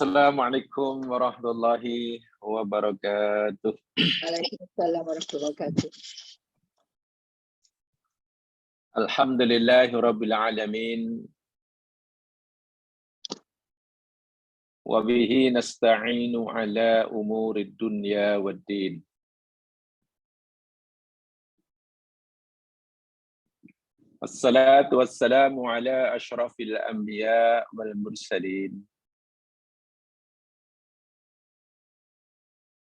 Assalamualaikum warahmatullahi wabarakatuh. Waalaikumsalam warahmatullahi wabarakatuh. Alhamdulillahi rabbil alamin. Wa bihi nasta'inu ala umurid dunya waddin. Assalatu wassalamu ala ashrafil anbiya wal mursalin.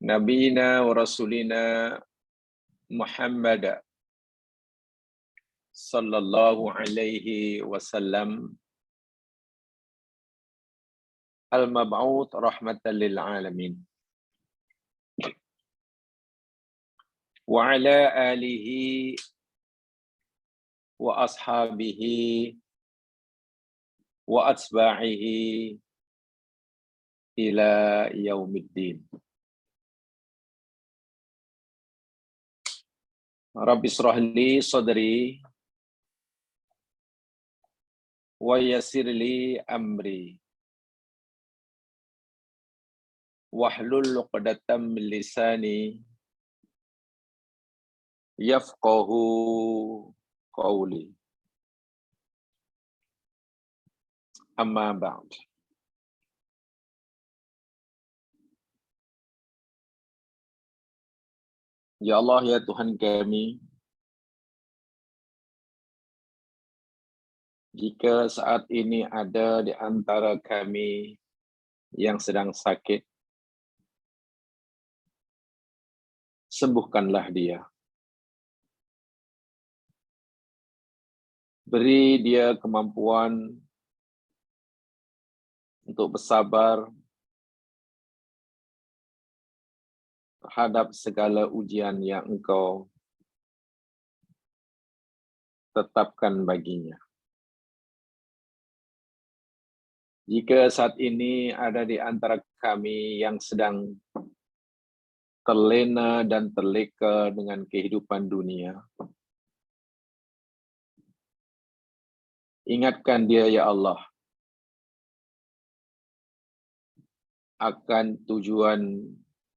Nabina wa rasulina Muhammad sallallahu alaihi wasallam. Al-mab'uth rahmatan lil alamin. Wa ala alihi wa ashabihi wa atba'ihi ila yaumiddin. Rabbi shrah li sadri wa yassir li amri wahlul 'uqdatam min lisani yafqahu qawli. Amma ba'd. Ya Allah, ya Tuhan kami, jika saat ini ada di antara kami yang sedang sakit, sembuhkanlah dia. Beri dia kemampuan untuk bersabar terhadap segala ujian yang Engkau tetapkan baginya. Jika saat ini ada di antara kami yang sedang terlena dan terleka dengan kehidupan dunia, ingatkan dia ya Allah akan tujuan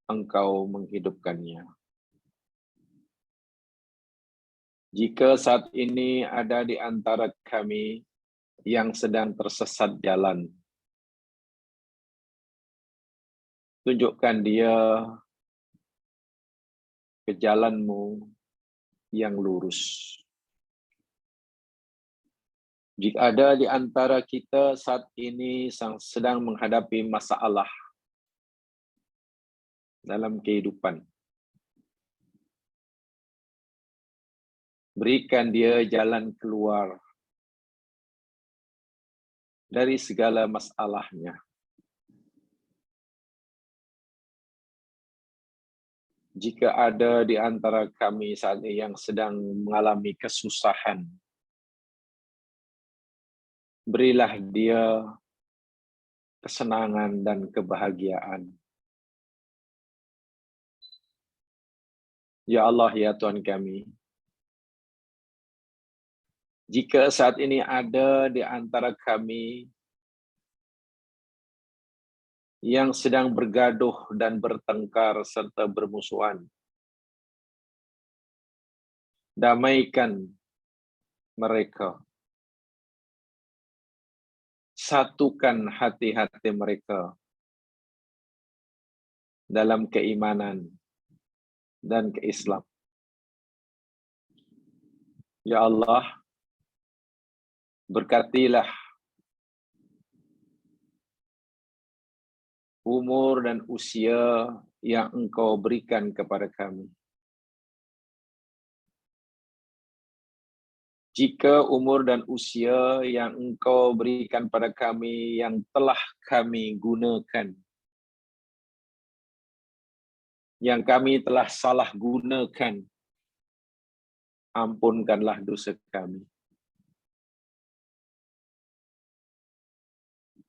Engkau menghidupkannya. Jika saat ini ada di antara kami yang sedang tersesat jalan, tunjukkan dia ke jalan-Mu yang lurus. Jika ada di antara kita saat ini sedang menghadapi masalah dalam kehidupan, berikan dia jalan keluar dari segala masalahnya. Jika ada di antara kami saat ini yang sedang mengalami kesusahan, berilah dia kesenangan dan kebahagiaan. Ya Allah, ya Tuhan kami, jika saat ini ada di antara kami yang sedang bergaduh dan bertengkar serta bermusuhan, damaikan mereka. Satukan hati-hati mereka dalam keimanan dan keislam. Ya Allah, berkatilah umur dan usia yang Engkau berikan kepada kami. Jika umur dan usia yang Engkau berikan pada kami yang telah kami gunakan, yang kami telah salah gunakan, ampunkanlah dosa kami.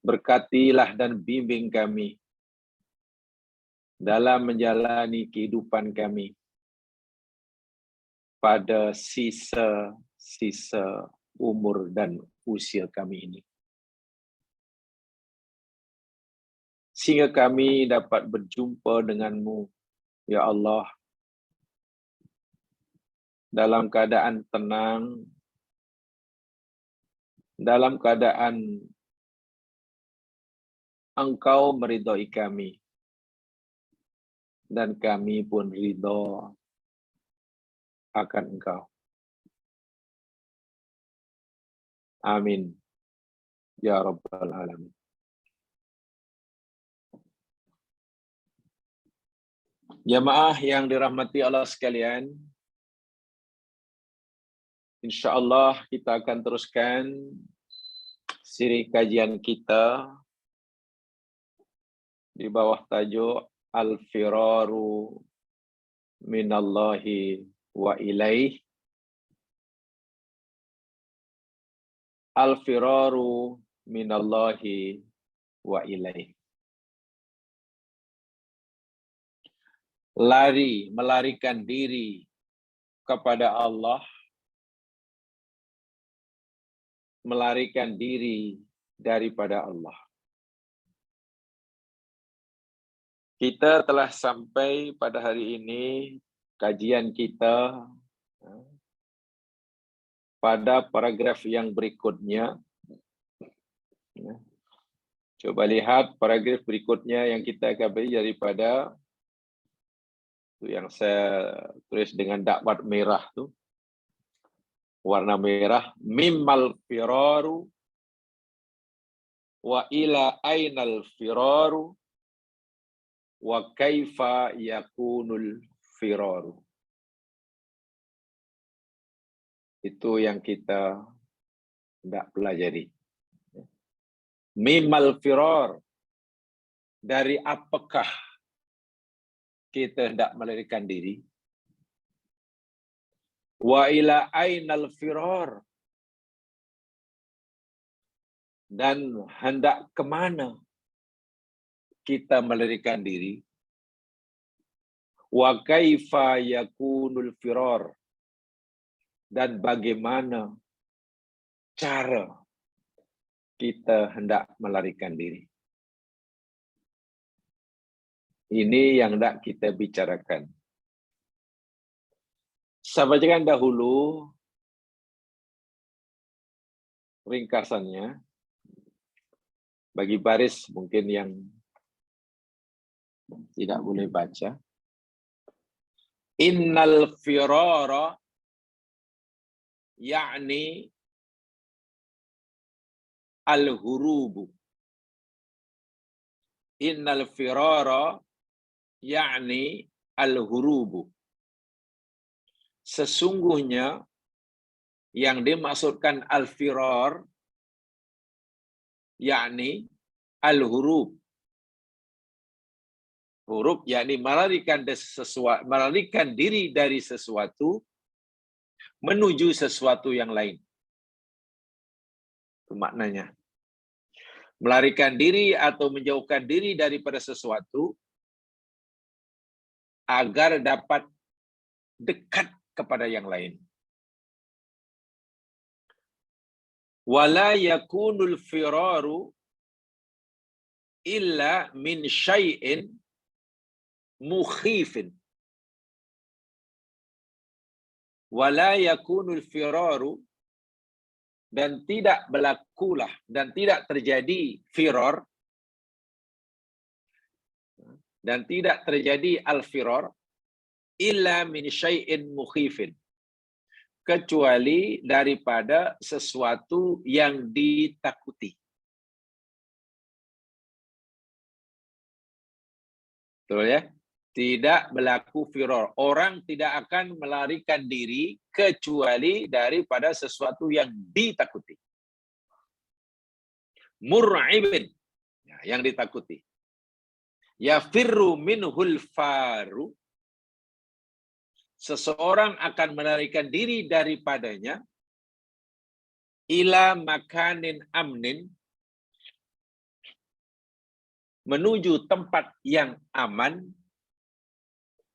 Berkatilah dan bimbing kami dalam menjalani kehidupan kami pada sisa umur dan usia kami ini. sehingga kami dapat berjumpa denganmu, ya Allah, dalam keadaan tenang, dalam keadaan Engkau meridhai kami, dan kami pun ridho akan Engkau. Amin. Ya Rabbal Alamin. Jamaah yang dirahmati Allah sekalian, insya-Allah kita akan teruskan siri kajian kita di bawah tajuk Al-Firaru Minallahi wa Ilaih. Al-Firaru Minallahi wa Ilaih. Lari, melarikan diri kepada Allah, melarikan diri daripada Allah. Kita telah sampai pada hari ini kajian kita pada paragraf yang berikutnya. Coba lihat paragraf berikutnya yang kita akan beri daripada itu yang saya tulis dengan dakwat merah tuh. Warna merah, mimmal firaru wa ila ainal firaru wa kaifa yakunul firaru. Itu yang kita tidak pelajari. Mimmal firar, dari apakah kita hendak melarikan diri? Wa ila ainal firar, dan hendak kemana kita melarikan diri? Wa kaifa yakunul firar, dan bagaimana cara kita hendak melarikan diri. Ini yang hendak kita bicarakan. Saya bacakan dahulu ringkasannya. Bagi baris mungkin yang tidak boleh baca. Innal firara ya'ni al-hurubu. Innal firara ya'ni al-hurubu. Sesungguhnya yang dimaksudkan al-firar yakni al-hurub. Hurub yakni melarikan diri dari sesuatu menuju sesuatu yang lain. Itu maknanya. Melarikan diri atau menjauhkan diri daripada sesuatu agar dapat dekat kepada yang lain. Wala yakunul firaru illa min syai'in mukhifin. Wala yakunul firaru, dan tidak berlakulah dan tidak terjadi firar, dan tidak terjadi al-firar illa min syai'in mukhifin, kecuali daripada sesuatu yang ditakuti. Betul ya? Tidak berlaku firar. Orang tidak akan melarikan diri kecuali daripada sesuatu yang ditakuti. Mur'ibin, yang ditakuti. Yafirru minhul faru, seseorang akan melarikan diri daripadanya ila makanin amnin, menuju tempat yang aman,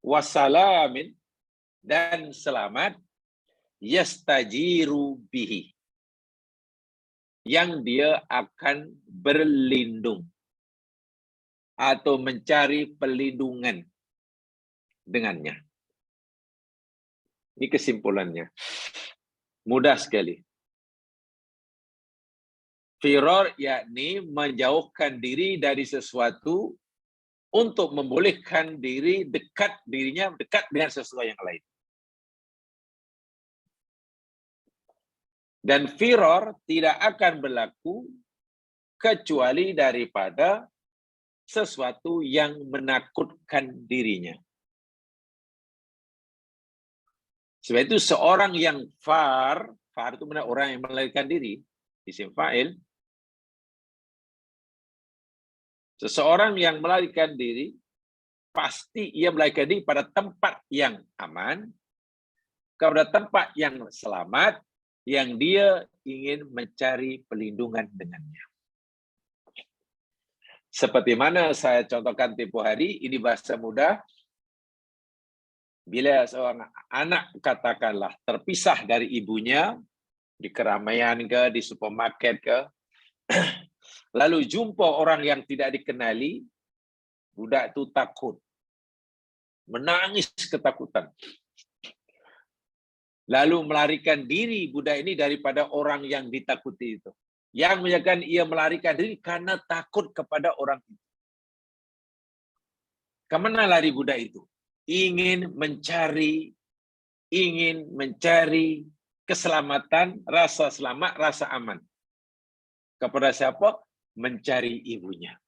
wasalamin, dan selamat, yastajiru bihi, yang dia akan berlindung. atau mencari perlindungan dengannya. Ini kesimpulannya. Mudah sekali. Firar yakni menjauhkan diri dari sesuatu untuk membolehkan dirinya dekat dengan sesuatu yang lain. Dan firar tidak akan berlaku kecuali daripada sesuatu yang menakutkan dirinya. Sebab itu seorang yang far itu benar orang yang melarikan diri, isim fa'il. Seseorang yang melarikan diri, pasti ia melarikan diri pada tempat yang aman, kepada tempat yang selamat, yang dia ingin mencari perlindungan dengannya. Seperti mana saya contohkan tempoh hari, ini bahasa mudah. Bila seorang anak katakanlah terpisah dari ibunya, di keramaian ke, di supermarket ke, lalu jumpa orang yang tidak dikenali, budak itu takut. Menangis ketakutan. Lalu melarikan diri budak ini daripada orang yang ditakuti itu. Yang menyebabkan ia melarikan diri karena takut kepada orang itu. Kemana lari budak itu? Ingin mencari keselamatan, rasa selamat, rasa aman. Kepada siapa? Mencari ibunya.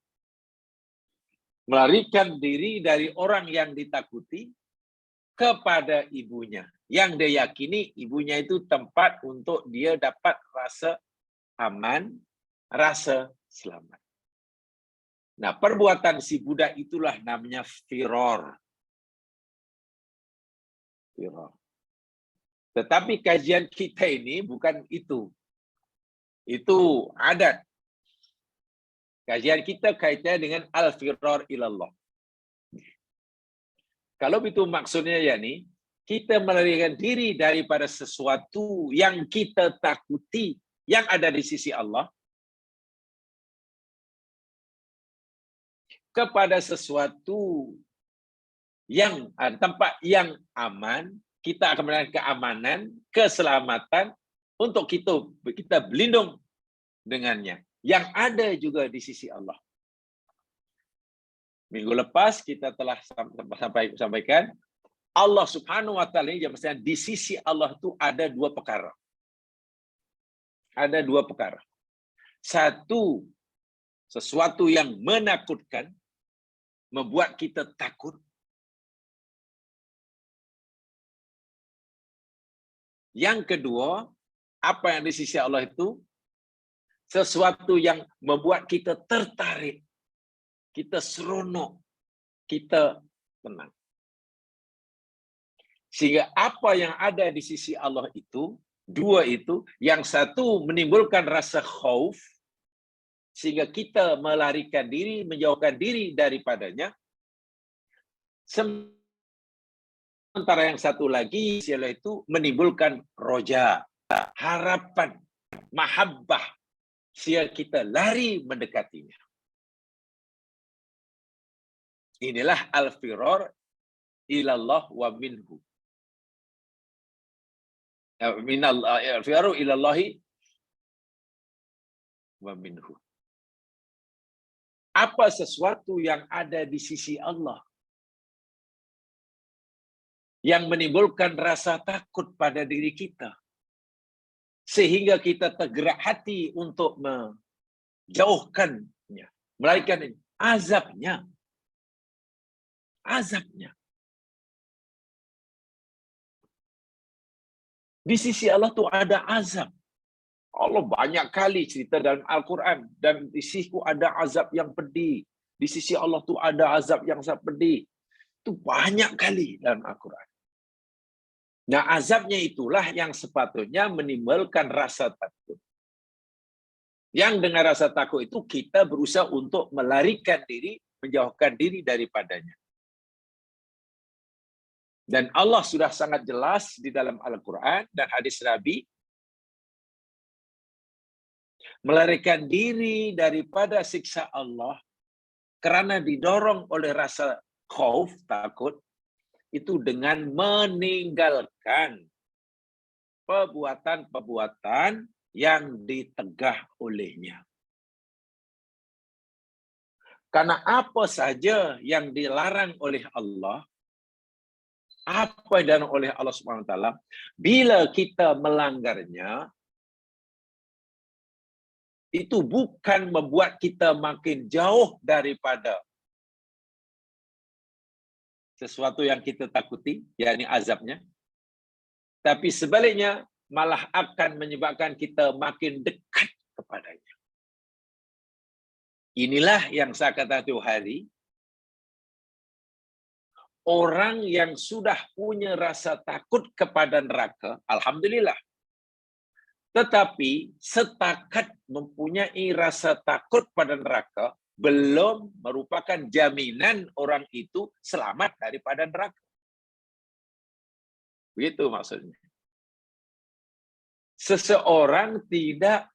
Melarikan diri dari orang yang ditakuti kepada ibunya. Yang dia yakini ibunya itu tempat untuk dia dapat rasa aman, rasa selamat. Nah, perbuatan si budak itulah namanya firar. Tetapi kajian kita ini bukan itu. Itu adat. Kajian kita kaitannya dengan al-firar ilallah. Kalau itu maksudnya yakni kita melarikan diri daripada sesuatu yang kita takuti yang ada di sisi Allah kepada sesuatu yang tempat yang aman, kita akan mendapatkan keamanan, keselamatan untuk kita berlindung dengannya. Yang ada juga di sisi Allah. Minggu lepas kita telah sampaikan Allah Subhanahu wa taala ini di sisi Allah itu ada dua perkara. Ada dua perkara. Satu, sesuatu yang menakutkan, membuat kita takut. Yang kedua, apa yang di sisi Allah itu? Sesuatu yang membuat kita tertarik, kita seronok, kita tenang. Sehingga apa yang ada di sisi Allah itu, dua itu, yang satu menimbulkan rasa khauf, sehingga kita melarikan diri, menjauhkan diri daripadanya. Sementara yang satu lagi, yaitu menimbulkan roja, harapan, mahabbah, sehingga kita lari mendekatinya. Inilah al-firar ilallah wa minhu. Al-firaru ilallahi wa minhu. Apa sesuatu yang ada di sisi Allah yang menimbulkan rasa takut pada diri kita, sehingga kita tergerak hati untuk menjauhkannya, melarikan azabnya. Di sisi Allah tuh ada azab. Allah banyak kali cerita dalam Al-Quran, dan di sisiku ada azab yang pedih. Di sisi Allah tuh ada azab yang sangat pedih. Itu banyak kali dalam Al-Quran. Nah, azabnya itulah yang sepatutnya menimbulkan rasa takut. Yang dengan rasa takut itu kita berusaha untuk melarikan diri, menjauhkan diri daripadanya. Dan Allah sudah sangat jelas di dalam Al-Quran dan hadis Nabi, melarikan diri daripada siksa Allah Karena didorong oleh rasa khauf, takut, itu dengan meninggalkan perbuatan-perbuatan yang ditegah olehnya. Karena apa saja yang dilarang oleh Allah, apa yang dilarang oleh Allah SWT, bila kita melanggarnya, itu bukan membuat kita makin jauh daripada sesuatu yang kita takuti, yakni azabnya. Tapi sebaliknya, malah akan menyebabkan kita makin dekat kepadanya. Inilah yang saya kata itu hari, orang yang sudah punya rasa takut kepada neraka, alhamdulillah. Tetapi setakat mempunyai rasa takut pada neraka, belum merupakan jaminan orang itu selamat daripada neraka. Begitu maksudnya. Seseorang tidak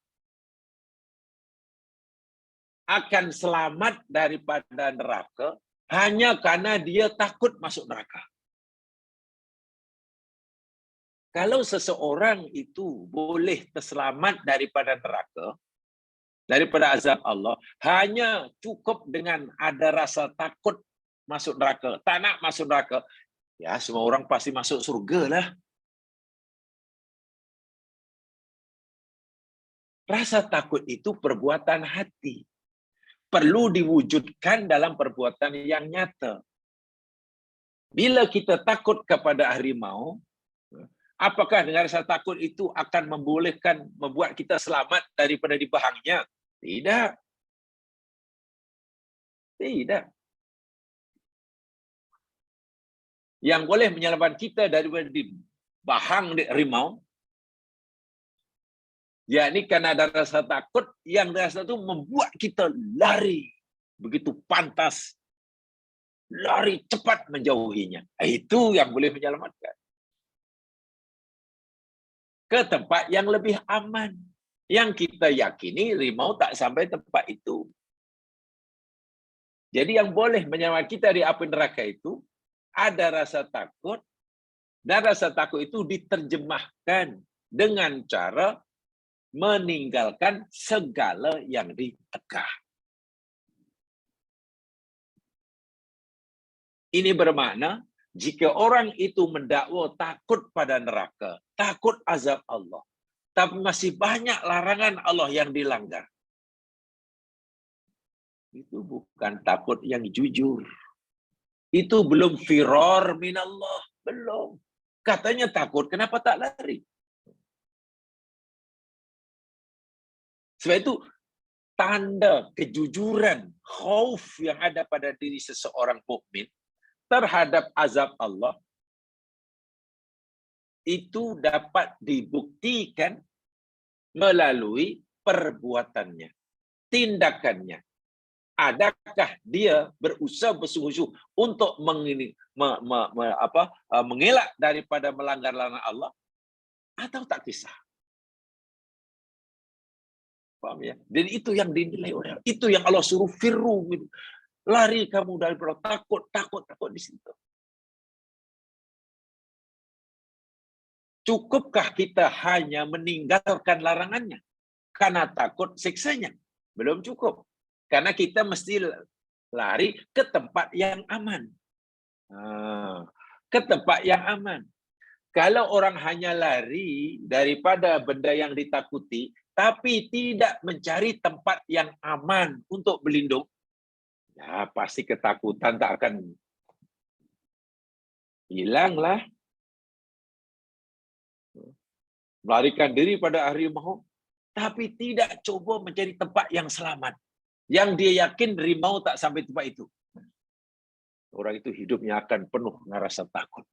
akan selamat daripada neraka hanya karena dia takut masuk neraka. Kalau seseorang itu boleh terselamat daripada neraka, daripada azab Allah, hanya cukup dengan ada rasa takut masuk neraka, tak nak masuk neraka, ya semua orang pasti masuk surga lah. Rasa takut itu perbuatan hati. Perlu diwujudkan dalam perbuatan yang nyata. Bila kita takut kepada harimau, apakah dengan rasa takut itu akan membuat kita selamat daripada dibahangnya? Tidak. Tidak. Yang boleh menyelamatkan kita daripada dibahang harimau, yakni karena ada rasa takut yang rasa itu membuat kita lari begitu pantas, lari cepat menjauhinya. Itu yang boleh menyelamatkan. Ke tempat yang lebih aman. Yang kita yakini harimau tak sampai tempat itu. Jadi yang boleh menyelamatkan kita dari api neraka itu, ada rasa takut, dan rasa takut itu diterjemahkan dengan cara meninggalkan segala yang ditegah. Ini bermakna, jika orang itu mendakwa takut pada neraka, takut azab Allah, tapi masih banyak larangan Allah yang dilanggar, itu bukan takut yang jujur. Itu belum firar minallah. Belum. Katanya takut, kenapa tak lari? Sebab itu, tanda kejujuran, khauf yang ada pada diri seseorang mukmin terhadap azab Allah, itu dapat dibuktikan melalui perbuatannya, tindakannya. Adakah dia berusaha bersungguh-sungguh untuk mengelak daripada melanggar larangan Allah, atau tak kisah? Paham ya? Dan itu yang dinilai oleh Allah. Itu yang Allah suruh firru, lari kamu daripada takut di situ. Cukupkah kita hanya meninggalkan larangannya karena takut siksanya? Belum cukup. Karena kita mesti lari ke tempat yang aman. Ke tempat yang aman. Kalau orang hanya lari daripada benda yang ditakuti, tapi tidak mencari tempat yang aman untuk berlindung, ya pasti ketakutan tak akan hilanglah. Melarikan diri pada harimau, tapi tidak coba mencari tempat yang selamat. Yang dia yakin harimau tak sampai tempat itu. Orang itu hidupnya akan penuh dengan rasa takut.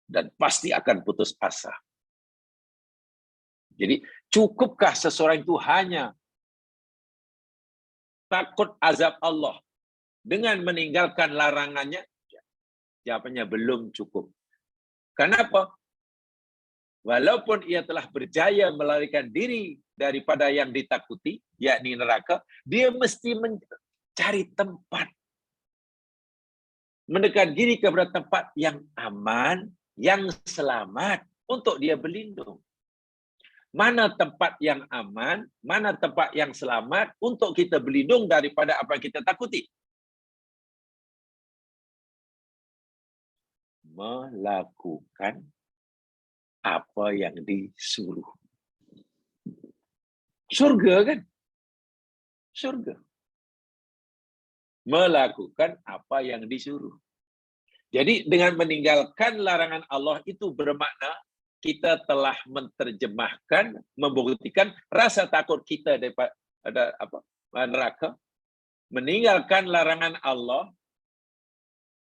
Dan pasti akan putus asa. Jadi, cukupkah seseorang itu hanya takut azab Allah dengan meninggalkan larangannya? Jawabannya belum cukup. Kenapa? Walaupun ia telah berjaya melarikan diri daripada yang ditakuti, yakni neraka, dia mesti mencari tempat mendekat diri kepada tempat yang aman, yang selamat untuk dia berlindung. Mana tempat yang aman, mana tempat yang selamat untuk kita berlindung daripada apa yang kita takuti? Melakukan apa yang disuruh. Surga kan? Surga. Melakukan apa yang disuruh. Jadi dengan meninggalkan larangan Allah itu bermakna kita telah menerjemahkan, membuktikan rasa takut kita daripada neraka. Meninggalkan larangan Allah,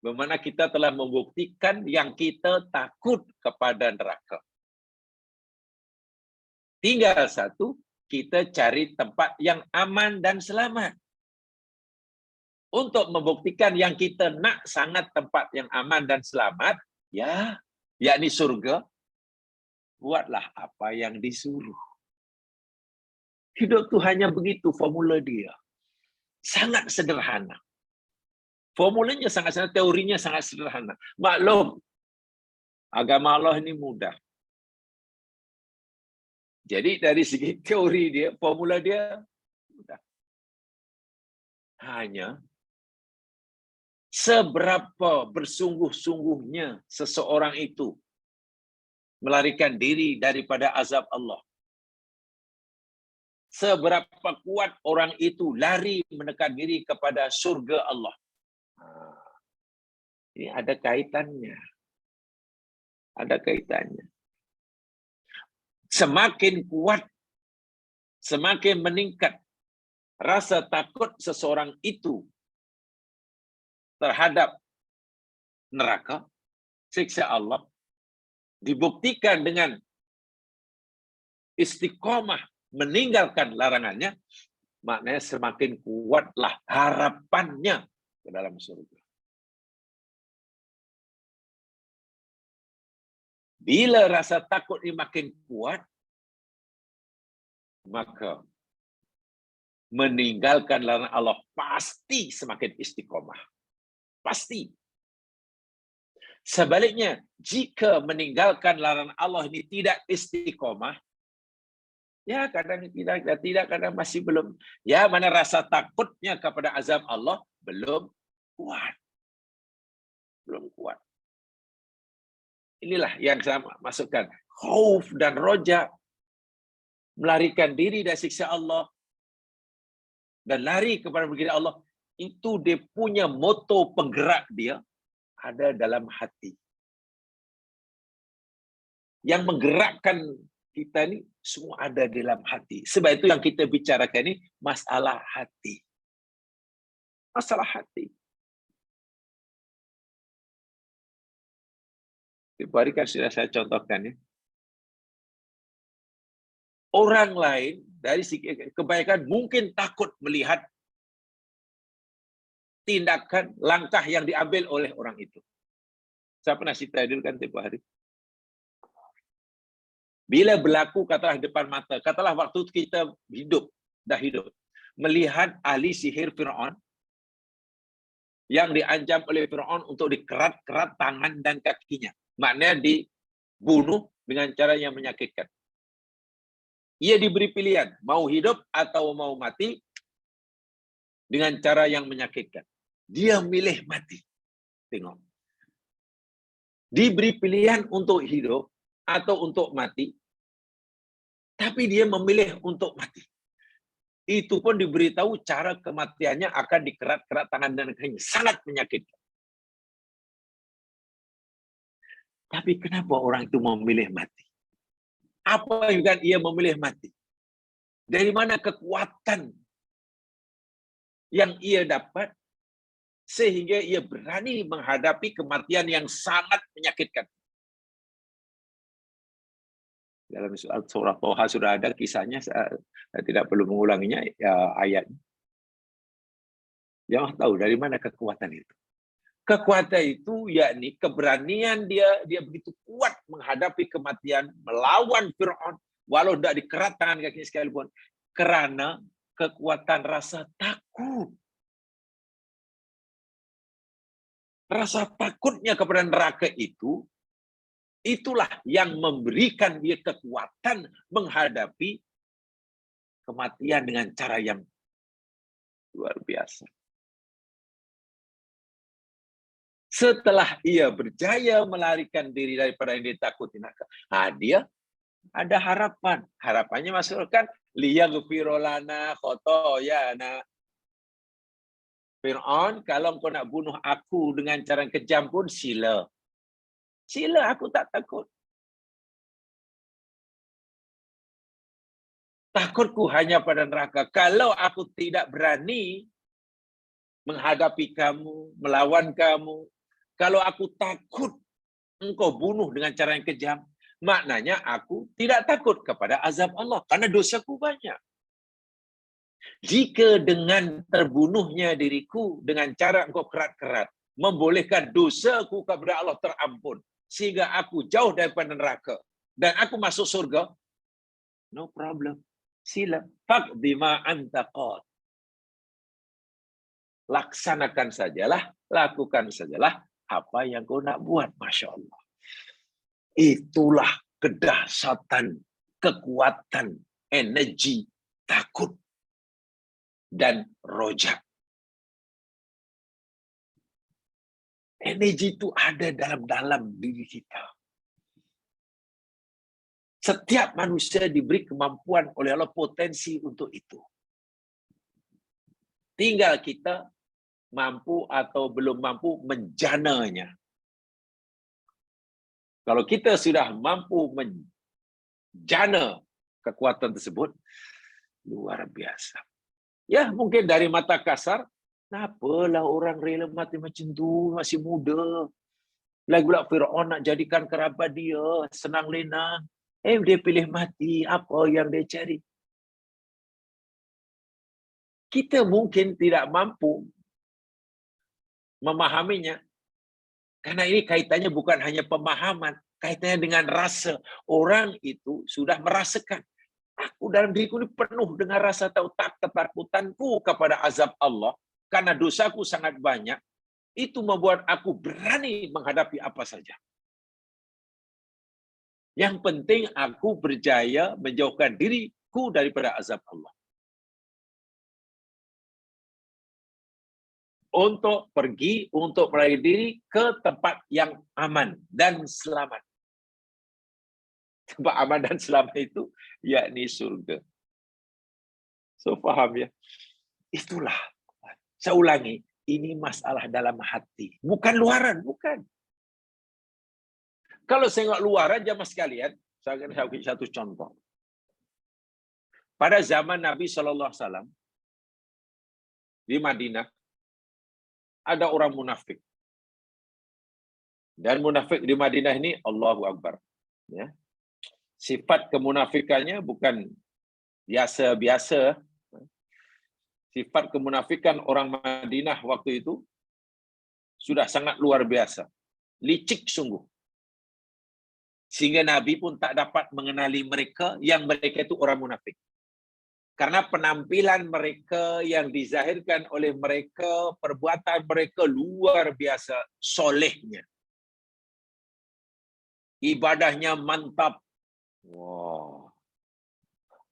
bermakna kita telah membuktikan yang kita takut kepada neraka. Tinggal satu, kita cari tempat yang aman dan selamat. Untuk membuktikan yang kita nak sangat tempat yang aman dan selamat, ya, yakni surga, buatlah apa yang disuruh. Hidup tu hanya begitu formula dia. Sangat sederhana. Formulanya sangat sederhana, teorinya sangat sederhana. Maklum, agama Allah ini mudah. Jadi dari segi teori dia, formula dia mudah. Hanya seberapa bersungguh-sungguhnya seseorang itu melarikan diri daripada azab Allah. Seberapa kuat orang itu lari mendekat diri kepada surga Allah. Ini ada kaitannya. Ada kaitannya. Semakin kuat, semakin meningkat rasa takut seseorang itu terhadap neraka, siksa Allah, dibuktikan dengan istiqomah meninggalkan larangannya, maknanya semakin kuatlah harapannya ke dalam surga. Bila rasa takut ini makin kuat, maka meninggalkan larangan Allah pasti semakin istiqomah. Pasti. Sebaliknya, jika meninggalkan larangan Allah ini tidak istiqomah, ya kadang tidak, kadang masih belum. Ya, mana rasa takutnya kepada azab Allah belum kuat. Belum kuat. Inilah yang saya masukkan. Khauf dan roja. Melarikan diri dari siksa Allah. Dan lari kepada berkira Allah. Itu dia punya moto penggerak dia. Ada dalam hati. Yang menggerakkan kita ni semua ada dalam hati. Sebab itu yang kita bicarakan ni masalah hati. Masalah hati. Hari kan sudah saya contohkan ya. Orang lain dari kebaikan mungkin takut melihat tindakan langkah yang diambil oleh orang itu. Saya pernah cerita dulu kan tempoh hari. Bila berlaku katalah depan mata, katalah waktu kita dah hidup, melihat ahli sihir Firaun yang diancam oleh Firaun untuk dikerat-kerat tangan dan kakinya. Maknanya dibunuh dengan cara yang menyakitkan. Ia diberi pilihan, mau hidup atau mau mati dengan cara yang menyakitkan. Dia milih mati. Tengok. Diberi pilihan untuk hidup atau untuk mati, tapi dia memilih untuk mati. Itu pun diberitahu cara kematiannya akan dikerat-kerat tangan dan kakinya. Sangat menyakitkan. Tapi kenapa orang itu memilih mati? Apa yang kan ia memilih mati? Dari mana kekuatan yang ia dapat sehingga ia berani menghadapi kematian yang sangat menyakitkan? Dalam surah Toha sudah ada kisahnya, saya tidak perlu mengulanginya ayatnya. Jangan tahu dari mana kekuatan itu. Kekuatan itu yakni keberanian dia begitu kuat menghadapi kematian, melawan Firaun walau tidak dikerat tangan kakinya sekalipun, karena kekuatan rasa takut. Rasa takutnya kepada neraka itu, itulah yang memberikan dia kekuatan menghadapi kematian dengan cara yang luar biasa. Setelah ia berjaya melarikan diri daripada yang ditakuti neraka, dia ada harapan. Harapannya masukkan liyaghfira lana khotoyana. Fir'aun, kalau kau nak bunuh aku dengan cara kejam pun sila. Sila, aku tak takut. Takutku hanya pada neraka. Kalau aku tidak berani menghadapi kamu, melawan kamu, kalau aku takut engkau bunuh dengan cara yang kejam, maknanya aku tidak takut kepada azab Allah karena dosaku banyak. Jika dengan terbunuhnya diriku dengan cara engkau kerat-kerat membolehkan dosaku kepada Allah terampun sehingga aku jauh daripada neraka dan aku masuk surga, no problem. Sila. Faqdi ma anta qad. Laksanakan sajalah, lakukan sajalah apa yang kau nak buat. Masya Allah. Itulah kedahsyatan, kekuatan, energi, takut, dan rojak. Energi itu ada dalam diri kita. Setiap manusia diberi kemampuan oleh Allah, potensi untuk itu. Tinggal kita mampu atau belum mampu menjananya. Kalau kita sudah mampu menjana kekuatan tersebut, luar biasa. Ya, mungkin dari mata kasar, kenapalah orang rela mati macam tu, masih muda. Lagi pula Fir'aun nak jadikan kerabat dia, senang lenang. Dia pilih mati, apa yang dia cari? Kita mungkin tidak mampu memahaminya. Karena ini kaitannya bukan hanya pemahaman, kaitannya dengan rasa. Orang itu sudah merasakan. Aku dalam diriku ini penuh dengan rasa ketakutanku kepada azab Allah. Karena dosaku sangat banyak. Itu membuat aku berani menghadapi apa saja. Yang penting aku berjaya menjauhkan diriku daripada azab Allah. Untuk pergi, untuk melarikan diri ke tempat yang aman dan selamat. Tempat aman dan selamat itu yakni surga. So, faham ya? Itulah. Saya ulangi, ini masalah dalam hati. Bukan luaran, bukan. Kalau saya tengok luaran, jamaah sekalian, saya akan beri satu contoh. Pada zaman Nabi SAW, di Madinah, ada orang munafik. Dan munafik di Madinah ini, Allahu Akbar. Ya. Sifat kemunafikannya bukan biasa-biasa. Sifat kemunafikan orang Madinah waktu itu sudah sangat luar biasa. Licik sungguh. Sehingga Nabi pun tak dapat mengenali mereka yang mereka itu orang munafik. Karena penampilan mereka yang dizahirkan oleh mereka, perbuatan mereka luar biasa solehnya. Ibadahnya mantap. Wow.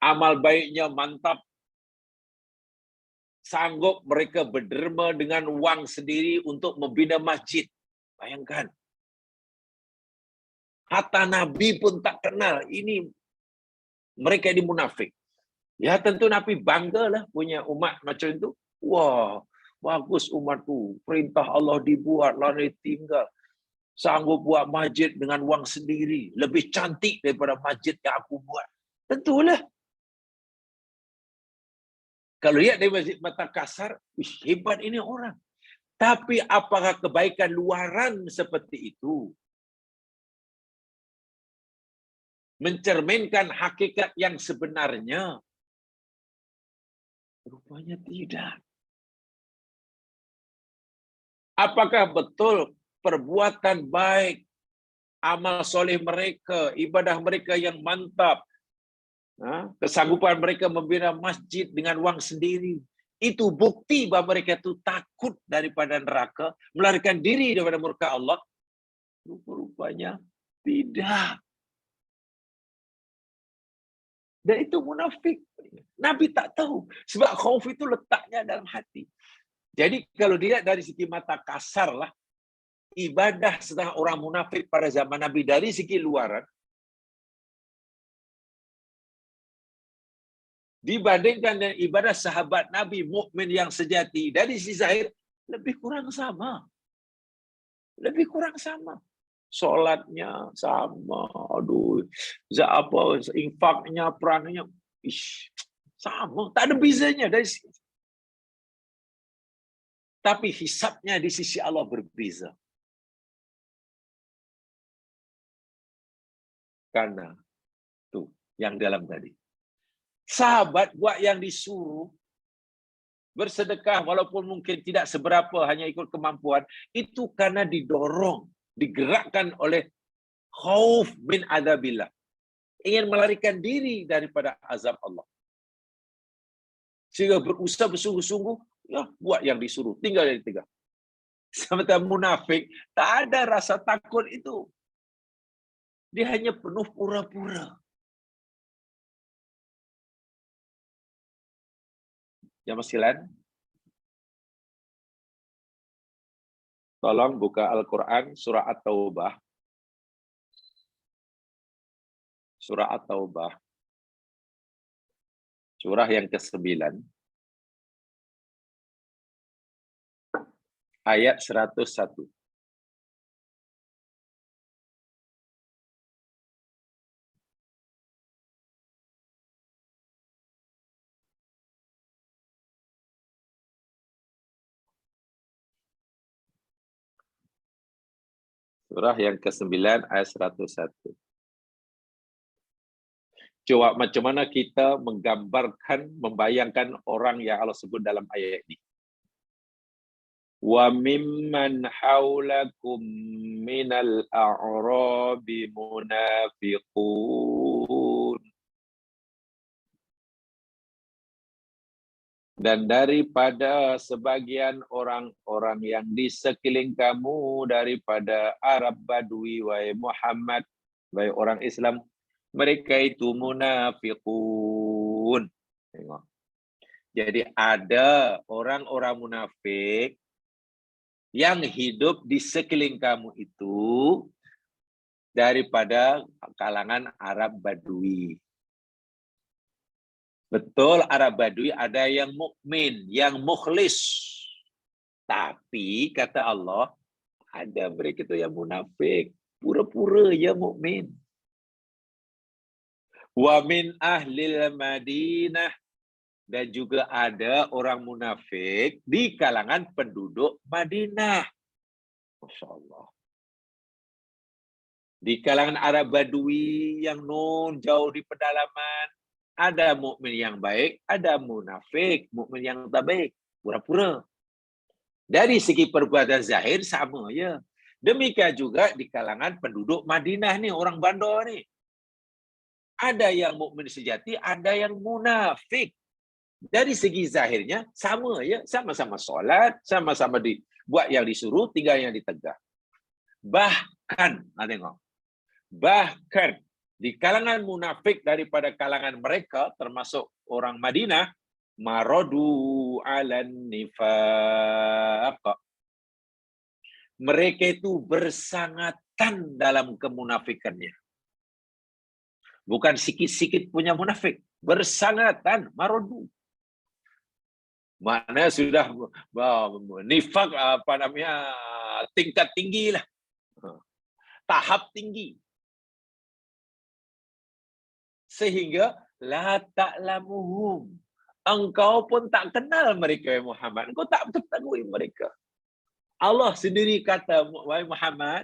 Amal baiknya mantap. Sanggup mereka berderma dengan wang sendiri untuk membina masjid. Bayangkan. Hatta Nabi pun tak kenal. Ini mereka ini munafik. Ya tentu Nabi banggalah punya umat macam itu. Wah, bagus umatku. Perintah Allah dibuat, lalu tinggal. Sanggup buat masjid dengan wang sendiri. Lebih cantik daripada masjid yang aku buat. Tentulah. Kalau lihat dari masjid mata kasar, hebat ini orang. Tapi apakah kebaikan luaran seperti itu mencerminkan hakikat yang sebenarnya? Rupanya tidak. Apakah betul perbuatan baik, amal soleh mereka, ibadah mereka yang mantap, kesanggupan mereka membina masjid dengan wang sendiri, itu bukti bahwa mereka itu takut daripada neraka, melarikan diri daripada murka Allah. Rupa-rupanya tidak. Dan itu munafik. Nabi tak tahu. Sebab khauf itu letaknya dalam hati. Jadi kalau dilihat dari segi mata kasar lah, ibadah setengah orang munafik pada zaman Nabi dari segi luaran, dibandingkan dengan ibadah sahabat Nabi mukmin yang sejati dari sisi zahir, lebih kurang sama. Lebih kurang sama. Solatnya sama, aduh, infaknya, perangnya, sama, tak ada bezanya dari sini. Tapi hisabnya di sisi Allah berbeza. Karena tuh yang dalam tadi. Sahabat buat yang disuruh bersedekah walaupun mungkin tidak seberapa, hanya ikut kemampuan, itu karena didorong, digerakkan oleh khauf min adzabillah. Ingin melarikan diri daripada azab Allah. Sehingga berusaha bersungguh-sungguh, ya buat yang disuruh, tinggal yang ditegak. Sementara munafik, tak ada rasa takut itu. Dia hanya penuh pura-pura. Yang masih lain? Tolong buka Al-Quran, surah At-Taubah. Surah At-Taubah. Surah yang ke-9. Ayat 101. Surah yang ke-9 ayat 101. Coba macam mana kita menggambarkan, membayangkan orang yang Allah sebut dalam ayat ini. Wa mimman haulakum minal a'rabi munafiqun. Dan daripada sebagian orang-orang yang di sekeliling kamu daripada Arab Badui, wahai Muhammad, wahai orang Islam, mereka itu munafiqun. Tengok. Jadi ada orang-orang munafik yang hidup di sekeliling kamu itu daripada kalangan Arab Badui. Betul, Arab Badui ada yang mukmin, yang mukhlis. Tapi kata Allah, ada mereka itu yang munafik, pura-pura ya mukmin. Wa min ahlil Madinah, dan juga ada orang munafik di kalangan penduduk Madinah. Masya Allah. Di kalangan Arab Badui yang jauh di pedalaman, ada mukmin yang baik, ada munafik, mukmin yang tak baik, pura-pura. Dari segi perbuatan zahir sama ya. Demikian juga di kalangan penduduk Madinah nih, orang bandar nih. Ada yang mukmin sejati, ada yang munafik. Dari segi zahirnya sama ya, sama-sama solat, sama-sama buat yang disuruh, tinggal yang ditegak. Bahkan, tengok. Bahkan di kalangan munafik daripada kalangan mereka, termasuk orang Madinah, maradu alan nifaq. Mereka itu bersangatan dalam kemunafikannya. Bukan sikit-sikit punya munafik, bersangatan, maradu. Mana sudah nifaq tingkat tinggi lah. Tahap tinggi. Sehingga la ta'lamuhum. Engkau pun tak kenal mereka, ya Muhammad. Engkau tak ketahui mereka. Allah sendiri kata, wahai Muhammad,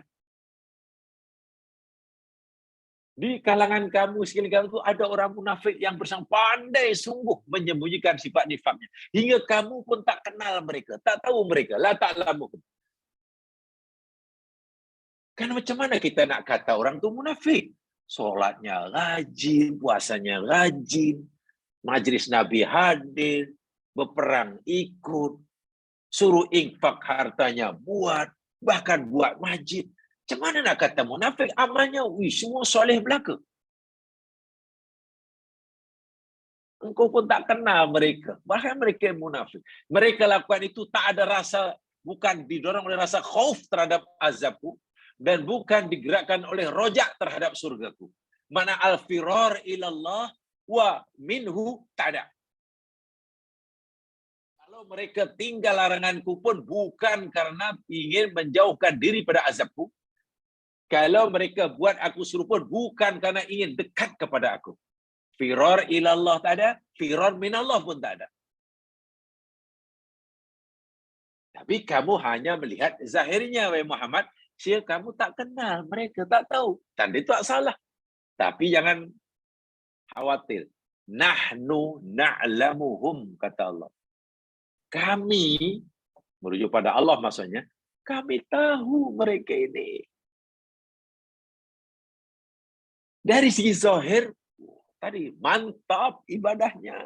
di kalangan kamu, sekeliling kamu itu ada orang munafik yang pandai sungguh menyembunyikan sifat nifaknya. Hingga kamu pun tak kenal mereka, tak tahu mereka. La ta'lamuhum. Kan macam mana kita nak kata orang itu munafik? Solatnya rajin, puasanya rajin, majlis Nabi hadir, berperang, ikut, suruh infak hartanya, buat, bahkan buat masjid. Macam mana nak kata munafik? Amalnya, semua soleh belaka. Engkau pun tak kenal mereka. Bahkan mereka yang munafik. Mereka lakukan itu tak ada rasa, bukan didorong oleh rasa khauf terhadap azabku, dan bukan digerakkan oleh rojak terhadap surgaku. Mana al-firar ilallah wa minhu tak ada. Kalau mereka tinggal laranganku pun bukan karena ingin menjauhkan diri pada azabku. Kalau mereka buat aku suruh pun bukan karena ingin dekat kepada aku. Firar ilallah tak ada, firar minallah pun tak ada. Tapi kamu hanya melihat zahirnya, wahai Muhammad. Kamu tak kenal, mereka tak tahu. Tanda itu tak salah. Tapi jangan khawatir. Nahnu na'lamuhum, kata Allah. Kami, merujuk pada Allah maksudnya, kami tahu mereka ini. Dari segi zahir, tadi mantap ibadahnya.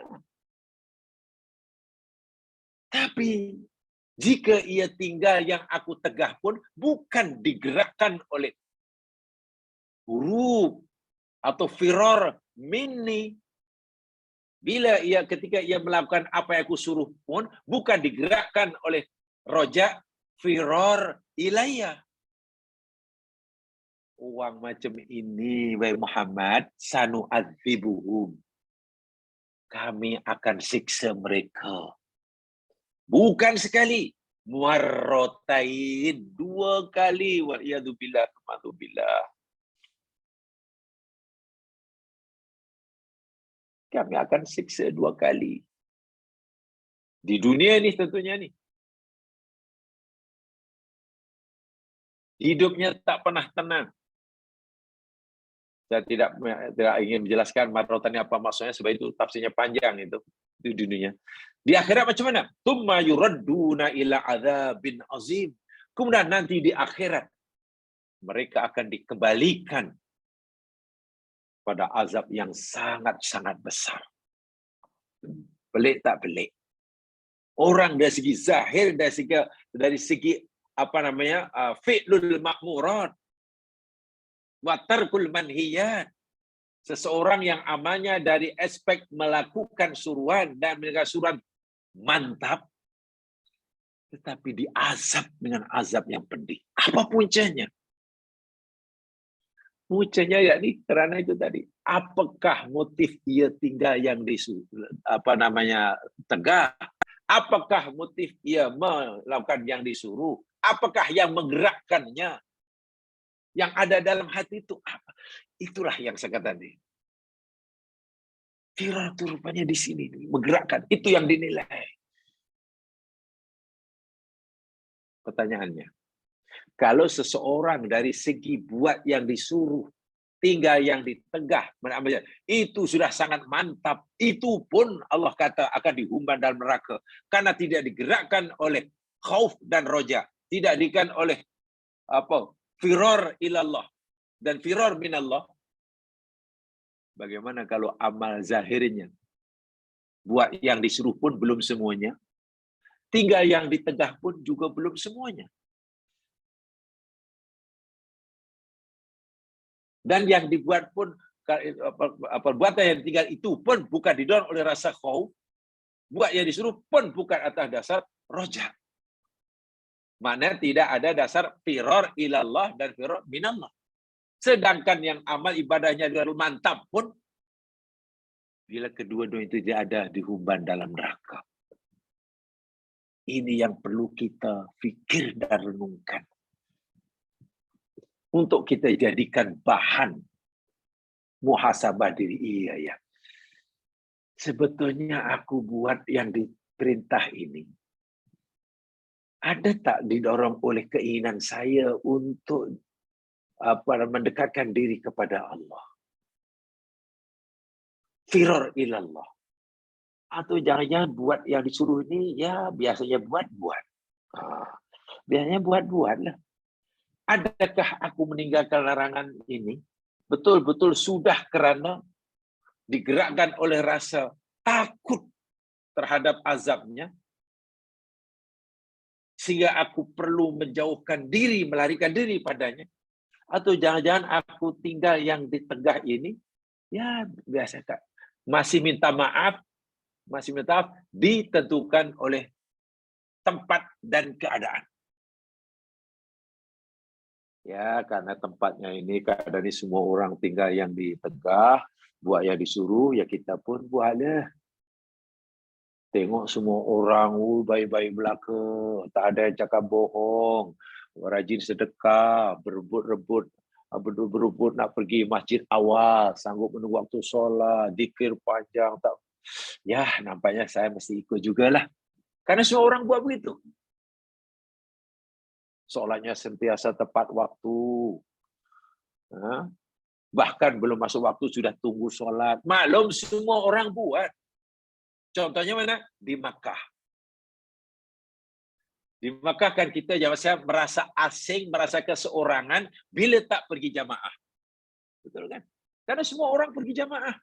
Tapi jika ia tinggal yang aku tegah pun bukan digerakkan oleh huruf atau firar minni. Bila ketika ia melakukan apa yang aku suruh pun bukan digerakkan oleh rojak firar ilayya. Orang macam ini, wahai Muhammad, sanu'adzibuhum. Kami akan siksa mereka. Bukan sekali, muarrotain, 2 kali. Wa'iyadzubillah, kematubillah. Kami akan siksa 2 kali. Di dunia ni tentunya ni. Hidupnya tak pernah tenang. Saya tidak ingin menjelaskan marrotan apa maksudnya, sebab itu tafsirnya panjang itu di dunia. Di akhirat macam mana? Tsumma yuradduna ila adzabin azim. Kemudian nanti di akhirat mereka akan dikembalikan pada azab yang sangat-sangat besar. Pelik tak pelik? Orang dari segi zahir, dari segi fi'lul ma'murat wa tarkul manhiyat. Seseorang yang amalnya dari aspek melakukan suruhan dan meninggalkan suruhan mantap, tetapi diazab dengan azab yang pedih. Apa puncanya? Puncanya yakni kerana itu tadi. Apakah motif ia tinggal yang tegah? Apakah motif ia melakukan yang disuruh? Apakah yang menggerakkannya? Yang ada dalam hati itu apa? Itulah yang saya kata tadi. Firar itu rupanya di sini menggerakkan. Itu yang dinilai. Pertanyaannya, kalau seseorang dari segi buat yang disuruh, tinggal yang ditegah, itu sudah sangat mantap. Itu pun Allah kata akan dihumban dalam neraka. Karena tidak digerakkan oleh khauf dan roja. Tidak digerakkan oleh firar ilallah dan firar minallah. Bagaimana kalau amal zahirnya, buat yang disuruh pun belum semuanya, tinggal yang ditegah pun juga belum semuanya. Dan yang dibuat pun, perbuatan yang tinggal itu pun bukan didorong oleh rasa khauf, buat yang disuruh pun bukan atas dasar roja. Maknanya tidak ada dasar firar ilallah dan firar minallah. Sedangkan yang amal ibadahnya terlalu mantap pun, bila kedua-dua itu tidak ada, dihumban dalam neraka. Ini yang perlu kita fikir dan renungkan. Untuk kita jadikan bahan muhasabah diri. Iya ya. Sebetulnya aku buat yang diperintah ini, ada tak didorong oleh keinginan saya untuk mendekatkan diri kepada Allah? Firar ilallah. Atau jangan-jangan buat yang disuruh ini, ya biasanya buat-buat. Biasanya buat-buat lah. Adakah aku meninggalkan larangan ini betul-betul sudah kerana digerakkan oleh rasa takut terhadap azabnya, sehingga aku perlu menjauhkan diri, melarikan diri padanya. Atau jangan-jangan aku tinggal yang di tengah ini, ya biasa Kak. Masih minta maaf ditentukan oleh tempat dan keadaan. Ya, karena tempatnya ini, keadaan ini semua orang tinggal yang di tengah, buat yang disuruh, ya kita pun buatlah. Tengok semua orang baik-baik belaka, tak ada yang cakap bohong, rajin sedekah, berebut nak pergi masjid awal, sanggup menunggu waktu solat, zikir panjang, tak. Ya, nampaknya saya mesti ikut jugalah. Karena semua orang buat begitu. Solatnya sentiasa tepat waktu. Bahkan belum masuk waktu sudah tunggu solat. Maklum semua orang buat. Contohnya mana? Di Makkah. Di Makkah kan kita jangan merasa asing, merasa keseorangan bila tak pergi jamaah. Betul kan? Karena semua orang pergi jamaah.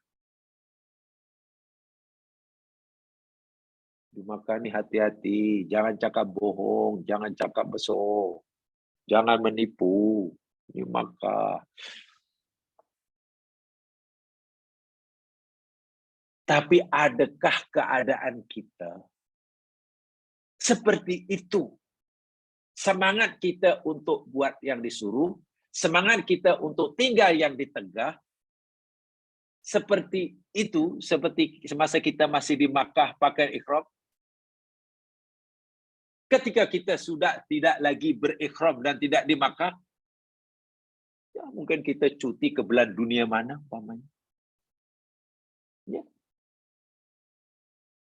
Di Makkah ni hati-hati, jangan cakap bohong, jangan cakap besar, jangan menipu. Di Makkah. Tapi adakah keadaan kita seperti itu? Semangat kita untuk buat yang disuruh, semangat kita untuk tinggal yang di tengah, seperti itu, seperti semasa kita masih di Makkah pakai ihram. Ketika kita sudah tidak lagi berikhram dan tidak di Makkah, ya mungkin kita cuti ke belahan dunia mana, umpamanya. Ya.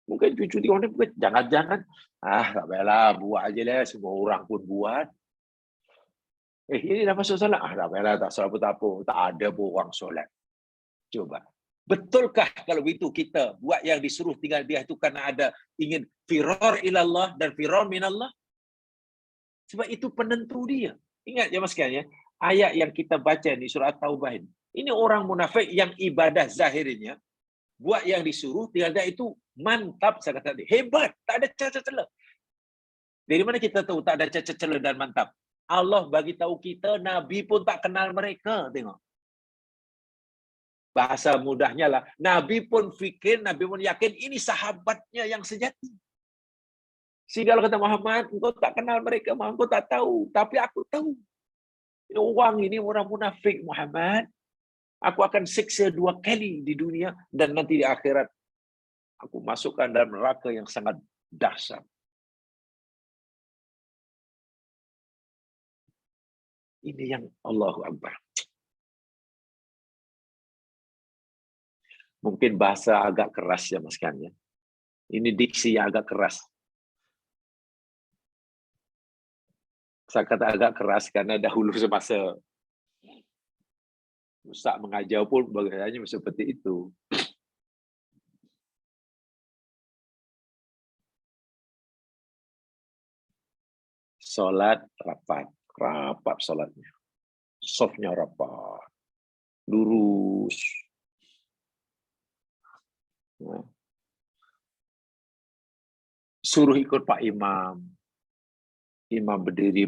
Mungkin cuti orang ni, jangan-jangan, tak payahlah, buat aja lah, semua orang pun buat. Ini dah masuk solat, tak payahlah, tak solat pun tak apa, tak ada pun orang solat. Coba. Betulkah kalau itu kita buat yang disuruh tinggal dia itu karena ada ingin firar ilallah dan firar minallah? Sebab itu penentu dia. Ingat ya mas sekalian, ayat yang kita baca di surah Taubah ini orang munafik yang ibadah zahirnya, buat yang disuruh tinggal dia itu mantap, saya kata, hebat, tak ada cacat celah. Dari mana kita tahu tak ada cacat celah dan mantap? Allah bagi tahu kita, Nabi pun tak kenal mereka. Tengok. Bahasa mudahnya lah, Nabi pun fikir, Nabi pun yakin ini sahabatnya yang sejati. Sehingga Allah kata, Muhammad, engkau tak kenal mereka, Muhammad, engkau tak tahu, tapi aku tahu. Orang ini orang munafik, Muhammad. Aku akan siksa 2 kali di dunia dan nanti di akhirat aku masukkan dalam neraka yang sangat dahsyat. Ini yang Allahu Akbar. Mungkin bahasa agak keras ya mas kan ya. Ini diksi yang agak keras. Saya kata agak keras karena dahulu semasa Ustaz mengajar pun bagainya seperti itu. Solat rapat solatnya. Sofnya rapat. Lurus. Suruh ikut Pak Imam. Imam berdiri,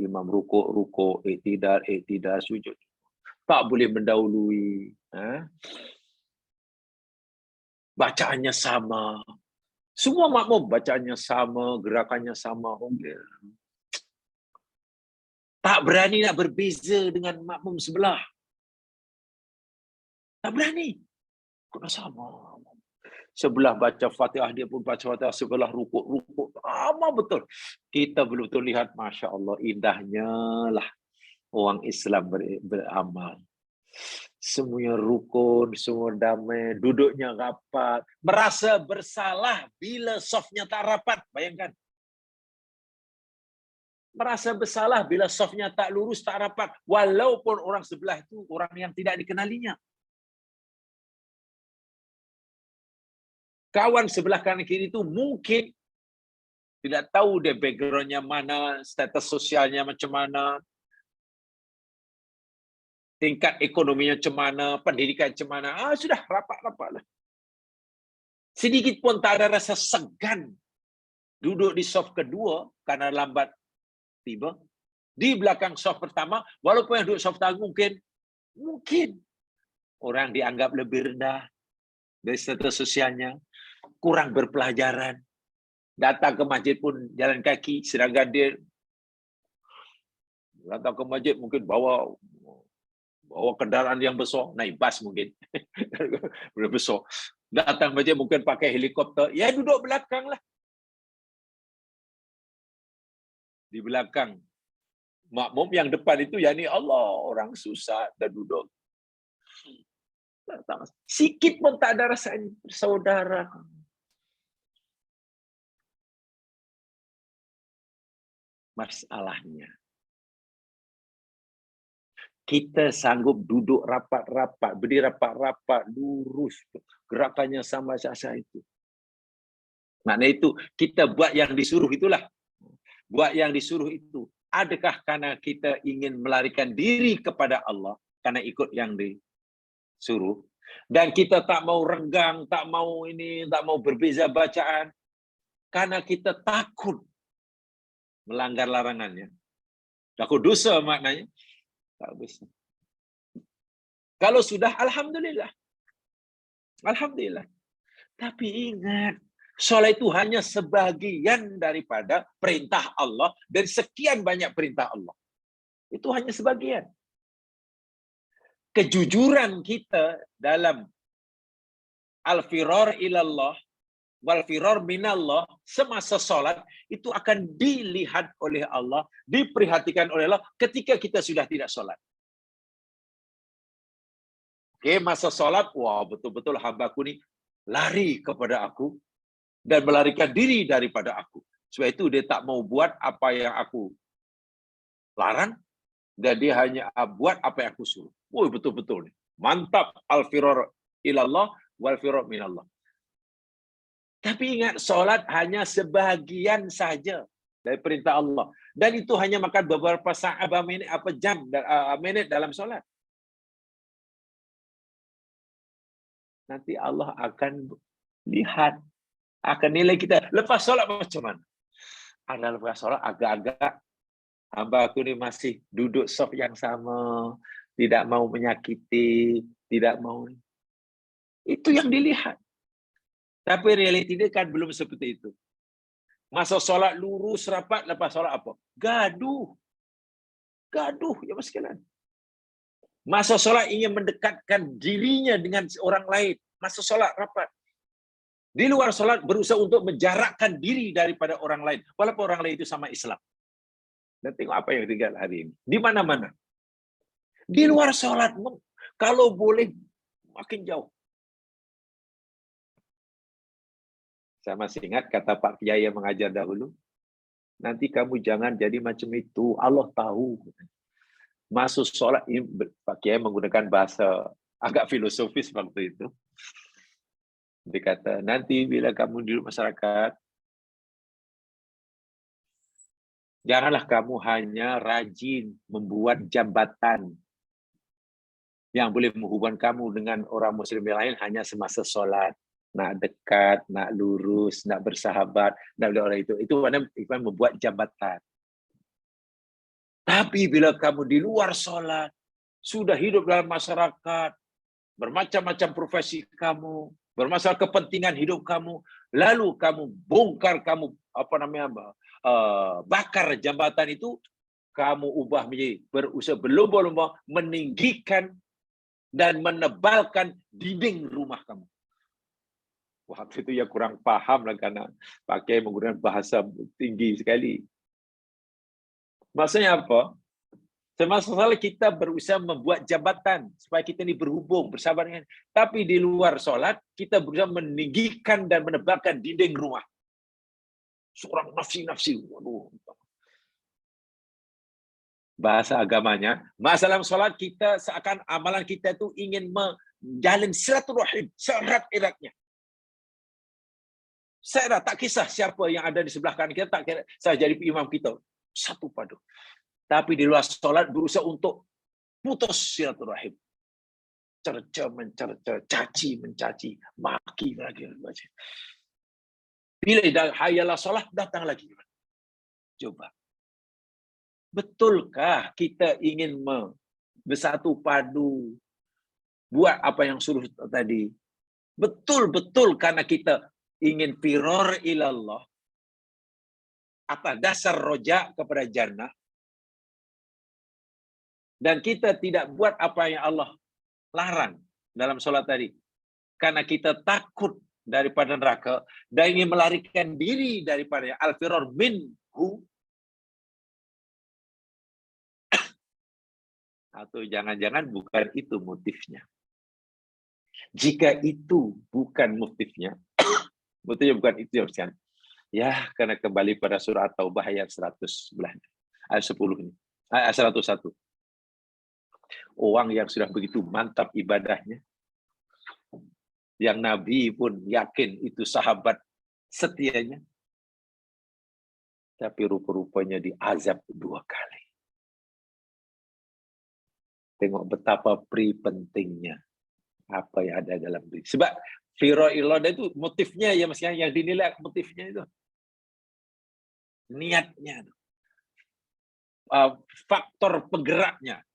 imam rukuk, iktidal, sujud. Tak boleh mendahului. Bacaannya sama. Semua makmum bacaannya sama, gerakannya sama. Tak berani nak berbeza dengan makmum sebelah. Tak berani. Kena sama. Sebelah baca Fatihah, dia pun baca Fatihah. Sebelah rukuk. Sama betul. Kita betul-betul lihat, Masya Allah, indahnya lah orang Islam beramal. Semuanya rukun, semua damai, duduknya rapat. Merasa bersalah bila safnya tak rapat. Bayangkan. Merasa bersalah bila safnya tak lurus, tak rapat. Walaupun orang sebelah itu orang yang tidak dikenalinya. Kawan sebelah kanan kiri itu mungkin tidak tahu dia backgroundnya mana, status sosialnya macam mana, tingkat ekonominya macam mana, pendidikan macam mana. Sudah rapat-rapatlah. Sedikit pun tak ada rasa segan duduk di saf kedua karena lambat tiba. Di belakang saf pertama, walaupun yang duduk saf pertama mungkin orang dianggap lebih rendah dari status sosialnya, kurang berpelajaran, datang ke masjid pun jalan kaki, sedangkan dia datang ke masjid mungkin bawa kendaraan yang besar, naik bas mungkin, besar. Datang masjid mungkin pakai helikopter, ya duduk belakang lah. Di belakang makmum yang depan itu, yakni Allah, orang susah dan duduk. Sikit pun tak ada rasa saudara. Masalahnya, kita sanggup duduk rapat-rapat, berdiri rapat-rapat, lurus, gerakannya sama saja itu. Maknanya itu, kita buat yang disuruh itulah. Buat yang disuruh itu. Adakah karena kita ingin melarikan diri kepada Allah, karena ikut yang disuruh, dan kita tak mau renggang, tak mau berbeza bacaan, karena kita takut melanggar larangannya. Takut dosa maknanya. Tak bisa. Kalau sudah, alhamdulillah. Alhamdulillah. Tapi ingat, solat itu hanya sebagian daripada perintah Allah, dari sekian banyak perintah Allah. Itu hanya sebagian. Kejujuran kita dalam al-firar ilallah wal-firar minallah semasa solat itu akan dilihat oleh Allah, diperhatikan oleh Allah ketika kita sudah tidak solat. Oke, masa solat, wah betul-betul hambaku ni lari kepada aku dan melarikan diri daripada aku. Sebab itu dia tak mau buat apa yang aku larang, dan dia hanya buat apa yang aku suruh. Woi, betul-betul ni. Mantap, al-firar ilallah wal-firar minallah. Tapi ingat, solat hanya sebahagian saja dari perintah Allah. Dan itu hanya makan beberapa saat, menit dalam solat. Nanti Allah akan lihat, akan nilai kita. Lepas solat macam mana? Ada lepas solat agak-agak, hamba aku ni masih duduk saf yang sama, tidak mau menyakiti, tidak mau. Itu yang dilihat. Tapi realiti dia kan belum seperti itu. Masa solat lurus rapat, lepas solat apa? Gaduh. Gaduh, ya mas sekalian. Masa solat ingin mendekatkan dirinya dengan orang lain. Masa solat rapat. Di luar solat berusaha untuk menjarakkan diri daripada orang lain. Walaupun orang lain itu sama Islam. Dan tengok apa yang tinggal hari ini. Di mana-mana. Di luar solat, kalau boleh makin jauh. Saya masih ingat kata Pak Kiai yang mengajar dahulu, nanti kamu jangan jadi macam itu, Allah tahu. Masuk solat, ini Pak Kiai menggunakan bahasa agak filosofis waktu itu. Dia kata, nanti bila kamu di masyarakat, janganlah kamu hanya rajin membuat jambatan yang boleh menghubungkan kamu dengan orang muslim yang lain hanya semasa solat. Nak dekat, nak lurus, nak bersahabat, nak orang itu. Itu maknanya membuat jambatan. Tapi bila kamu di luar solat, sudah hidup dalam masyarakat, bermacam-macam profesi kamu, bermasalah kepentingan hidup kamu, lalu kamu bongkar, kamu bakar jambatan itu, kamu ubah menjadi berusaha berlomba-lomba meninggikan dan menebalkan dinding rumah kamu. Waktu itu ya kurang paham lah karena pakai menggunakan bahasa tinggi sekali. Maksudnya apa? Semasa solat kita berusaha membuat jambatan supaya kita ini berhubung, bersahabat dengan. Tapi di luar solat kita berusaha meninggikan dan menebalkan dinding rumah. Seorang nafsi-nafsi. Waduh. Bahasa agamanya, masalah solat kita seakan amalan kita itu ingin menjalin silaturahim, seerat-eratnya. Saya tak kisah siapa yang ada di sebelah kanan kita, tak kira saya jadi imam kita. Satu padu. Tapi di luar solat berusaha untuk putus silaturahim. cerca mencerca, caci mencaci, maki lagi. Bila dah hayalah solat, datang lagi. Coba. Betulkah kita ingin bersatu padu, buat apa yang suruh tadi? Betul-betul karena kita ingin firor ilallah, atas dasar roja kepada jannah, dan kita tidak buat apa yang Allah larang dalam solat tadi, karena kita takut daripada neraka dan ingin melarikan diri daripada al-firor minhu, atau jangan-jangan bukan itu motifnya. Jika itu bukan motifnya, motifnya bukan itu ya, karena kembali pada surah Taubah ayat 111, ayat 10 ini, ayat 101. Orang yang sudah begitu mantap ibadahnya, yang Nabi pun yakin itu sahabat setianya, tapi rupa-rupanya diazab 2 kali. Tengok betapa pentingnya apa yang ada dalam diri. Sebab firor ilallah itu motifnya ya, Mas, yang dinilai motifnya itu. Niatnya. Faktor penggeraknya.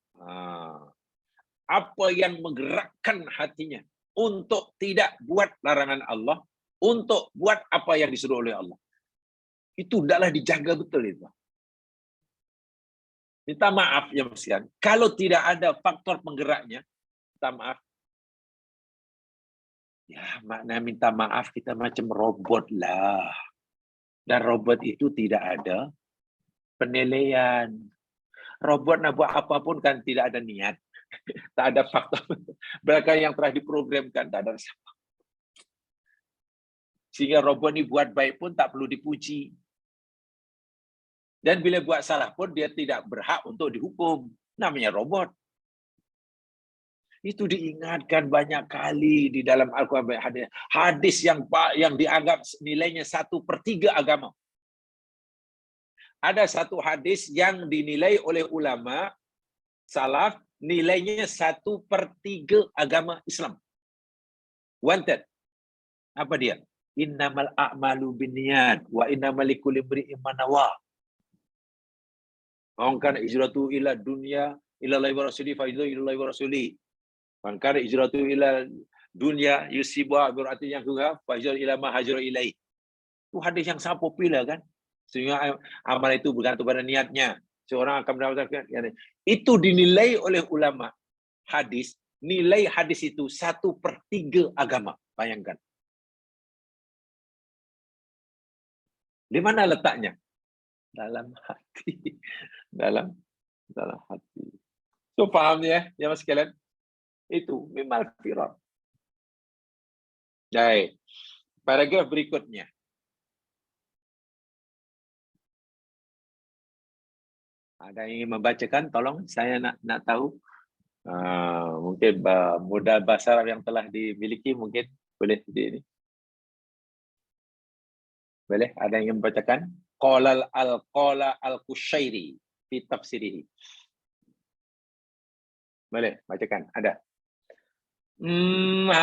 Apa yang menggerakkan hatinya untuk tidak buat larangan Allah, untuk buat apa yang disuruh oleh Allah. Itu hendaklah dijaga betul itu. Minta maaf ya, Mas, kalau tidak ada faktor penggeraknya, minta maaf. Ya, makna minta maaf kita macam robot lah. Dan robot itu tidak ada penilaian. Robot nak buat apapun kan tidak ada niat. Tak ada faktor. Bahkan yang telah diprogramkan tak ada siapa. Sehingga robot ini buat baik pun tak perlu dipuji. Dan bila buat salah pun dia tidak berhak untuk dihukum. Namanya robot. Itu diingatkan banyak kali di dalam Al-Quran. Hadis yang dianggap nilainya 1/3 agama. Ada satu hadis yang dinilai oleh ulama salaf nilainya 1/3 agama Islam. Wanted. Apa dia? Innamal a'malu binniyat wa innamal likulli imri'in ma nawa. Man kana hijratu ila dunya ila Allahi wa rasuli fa hijratu ila Allahi wa rasuli. Man kana hijratu ila dunya yusibu berarti yang juga fa hijratu ila ma hajara ilai. Itu hadis yang sangat populer kan? Sehingga amal itu bergantung pada niatnya. Seorang akan mendapatkan itu dinilai oleh ulama hadis, nilai hadis itu 1/3 agama. Bayangkan. Di mana letaknya? Dalam hati. Dalam hati. So paham ya, Mas sekalian? Itu mimal firor. Baik. Paragraf berikutnya. Ada yang ingin membacakan? Tolong, saya nak tahu. Mungkin modal bahasa Arab yang telah dimiliki mungkin boleh di ini. Boleh? Ada yang ingin membacakan? Qala al-Qushairi fi tafsirihi. Boleh bacakan? Ada.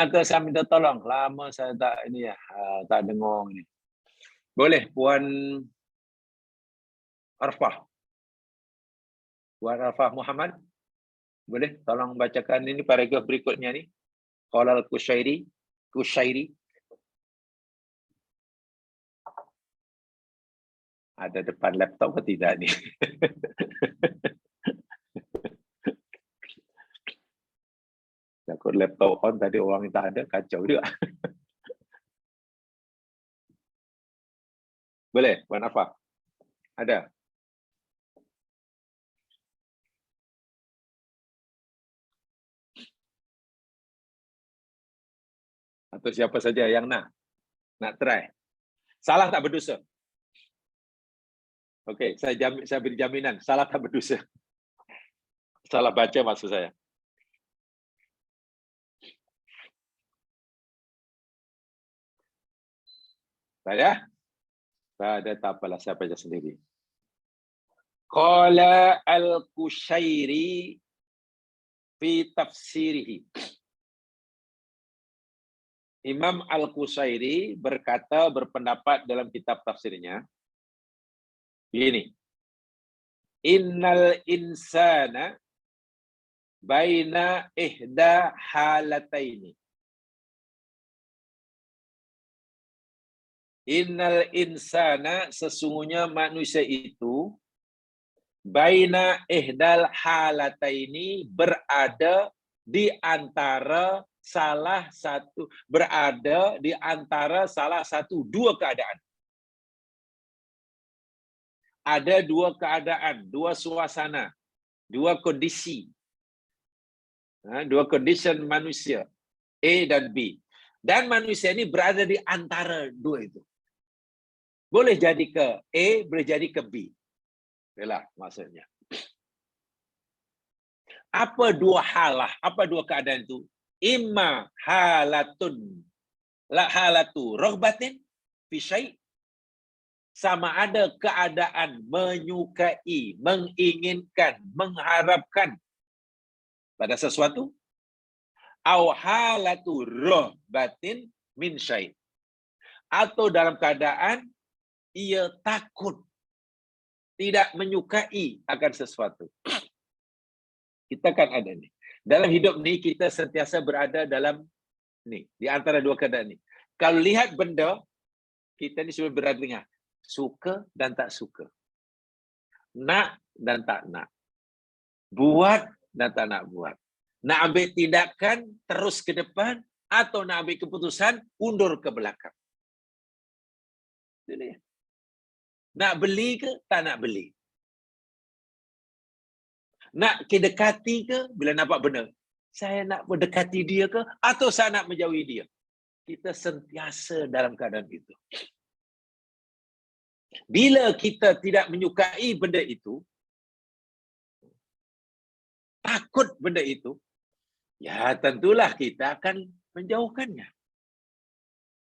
Atau saya minta tolong. Lama saya tak ini ya, tak dengar ini. Boleh, Puan Arfah. Puan Arfah Muhammad. Boleh tolong bacakan ini paragraf berikutnya ni. Qala al-Qushairi. Ada depan laptop ke tidak ni? Takut laptop on tadi orang tak ada, kacau juga. Boleh, Puan Afah? Ada? Atau siapa saja yang nak try? Salah tak berdosa? Okey, saya beri jaminan, salah tak berdosa. Salah baca maksud saya. Saya? Tak ada, tak apalah, saya baca sendiri. Qala al-Qushairi fi tafsirihi. Imam Al-Qusairi berpendapat dalam kitab tafsirnya, begini. Innal insana baina ihda halataini. Innal insana, sesungguhnya manusia itu, baina ihdal halataini, berada di antara salah satu dua keadaan. Ada dua keadaan, dua suasana, dua kondisi. Dua condition manusia, A dan B. Dan manusia ini berada di antara dua itu. Boleh jadi ke A, boleh jadi ke B. Itulah maksudnya. Apa dua halah? Apa dua keadaan itu? Imma halatun, la halatu rohbatin fi syai', sama ada keadaan menyukai, menginginkan, mengharapkan pada sesuatu, au halatu rohbatin min syai', atau dalam keadaan ia takut, tidak menyukai akan sesuatu. Kita kan ada nih. Dalam hidup ni kita sentiasa berada dalam ni, di antara dua keadaan ni. Kalau lihat benda, kita ni semua berada dengan suka dan tak suka. Nak dan tak nak. Buat dan tak nak buat. Nak ambil tindakan terus ke depan atau nak ambil keputusan undur ke belakang. Itu dia. Nak beli ke tak nak beli? Nak kedekati ke bila nampak benda? Saya nak mendekati dia ke atau saya nak menjauhi dia? Kita sentiasa dalam keadaan itu. Bila kita tidak menyukai benda itu, takut benda itu, ya tentulah kita akan menjauhkannya.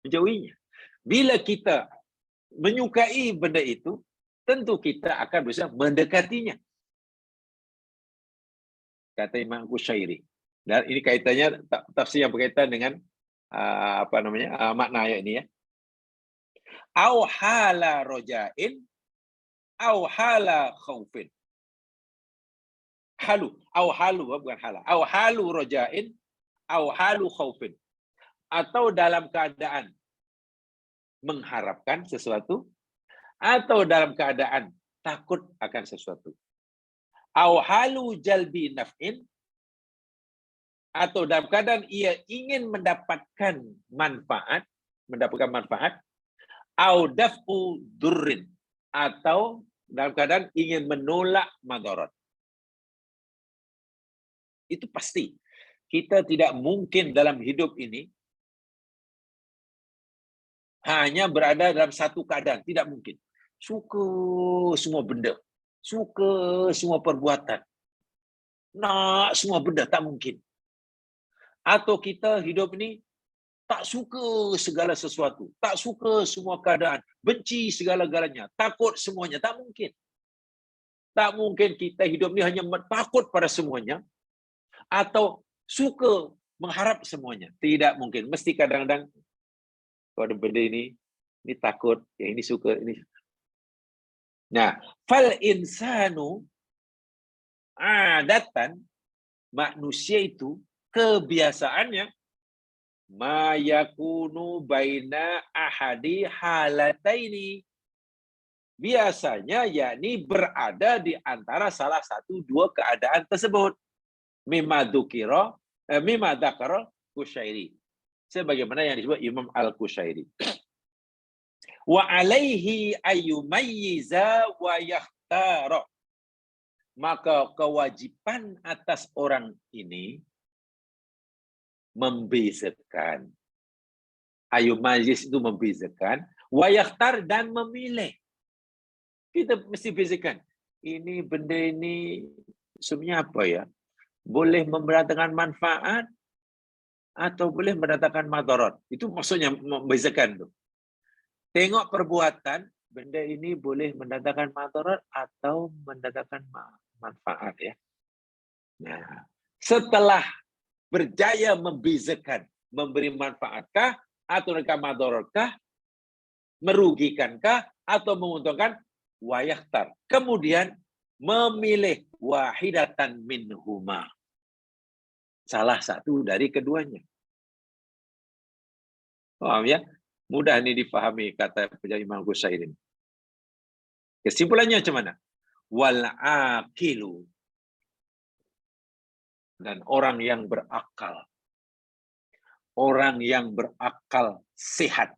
Menjauhinya. Bila kita menyukai benda itu, tentu kita akan berusaha mendekatinya. Kata Imam Qusairi. Dan ini kaitannya tafsir yang berkaitan dengan makna ayat ini ya. Au hala rojain, au hala khaufin. Halu bukan hala. Au halu rojain, au halu khaufin. Atau dalam keadaan mengharapkan sesuatu, atau dalam keadaan takut akan sesuatu. Au halu jalbi naf'in, atau dalam keadaan ia ingin mendapatkan manfaat, au daf'u durrin, atau dalam keadaan ingin menolak madarat. Itu pasti. Kita tidak mungkin dalam hidup ini hanya berada dalam satu keadaan. Tidak mungkin. Suka semua benda. Suka semua perbuatan. Nak semua benda. Tak mungkin. Atau kita hidup ini tak suka segala sesuatu. Tak suka semua keadaan. Benci segala-galanya. Takut semuanya. Tak mungkin. Tak mungkin kita hidup ini hanya takut pada semuanya. Atau suka mengharap semuanya. Tidak mungkin. Mesti kadang-kadang pada benda ini takut, yang ini suka, ini. Nah, fal insanu adatan, manusia itu kebiasaannya ma yakunu baina ahadi halataini. Biasanya yakni berada di antara salah satu dua keadaan tersebut. Mimma dzakara Qusairi. Sebagaimana yang disebut Imam Al-Qusairi. Wa alaihi ayyumayyiza wa yakhtara. Maka kewajiban atas orang ini membezakan. Ayyumayyiz itu membezakan, wa yakhtar dan memilih. Kita mesti bezakan. Ini benda ini sebenarnya apa ya? Boleh mendatangkan manfaat atau boleh mendatangkan madarat. Itu maksudnya membezakan tu. Tengok perbuatan, benda ini boleh mendatangkan madarat atau mendatangkan manfaat ya. Nah, setelah berjaya membezakan memberi manfaatkah atau mereka madorotkah, merugikankah atau menguntungkan, wayahtar. Kemudian memilih wahidatan minhuma. Salah satu dari keduanya. Paham ya? Mudah ini difahami kata Imam Ghazali ini. Kesimpulannya macam mana? Wal aqilu, dan orang yang berakal. Orang yang berakal sehat.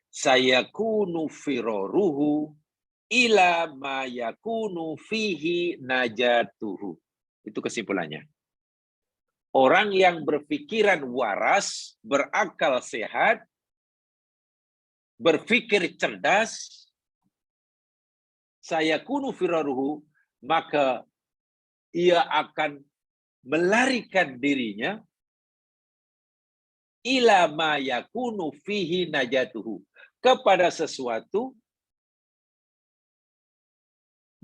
Sayakunu firaruhu ila ma yakunu fihi najatuhu. Itu kesimpulannya. Orang yang berpikiran waras, berakal sehat, berpikir cerdas, sayakunu firaruhu, maka ia akan melarikan dirinya ila ma yakunu fihi najatuhu, kepada sesuatu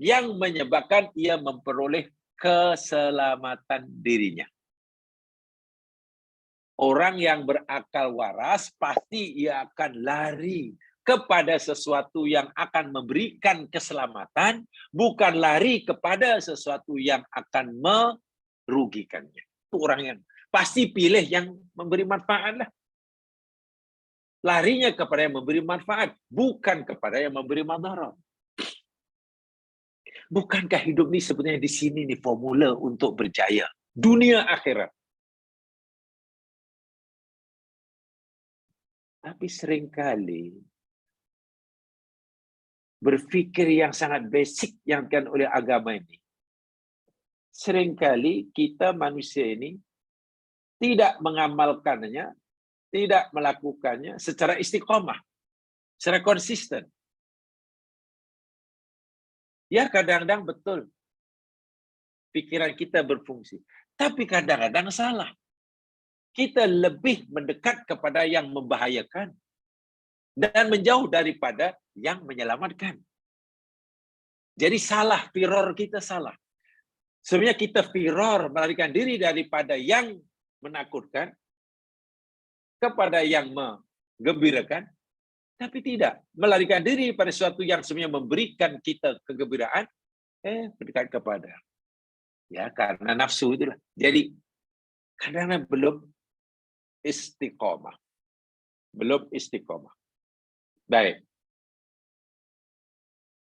yang menyebabkan ia memperoleh keselamatan dirinya. Orang yang berakal waras pasti ia akan lari kepada sesuatu yang akan memberikan keselamatan, bukan lari kepada sesuatu yang akan merugikannya. Itu orang yang pasti pilih yang memberi manfaat lah. Larinya kepada yang memberi manfaat, bukan kepada yang memberi madarat. Bukankah hidup ini sebenarnya di sini nih formula untuk berjaya dunia akhirat? Tapi seringkali berfikir yang sangat basic yang diajarkan oleh agama ini, seringkali kita manusia ini tidak mengamalkannya, tidak melakukannya secara istiqomah, secara konsisten. Ya kadang-kadang betul pikiran kita berfungsi, tapi kadang-kadang salah. Kita lebih mendekat kepada yang membahayakan dan menjauh daripada yang menyelamatkan. Jadi salah, firor kita salah. Sebenarnya kita firor, melarikan diri daripada yang menakutkan kepada yang menggembirakan, tapi tidak. Melarikan diri pada sesuatu yang sebenarnya memberikan kita kegembiraan, berdekat kepada. Ya, karena nafsu itulah. Jadi, kadang-kadang belum istiqomah. Belum istiqomah. Baik.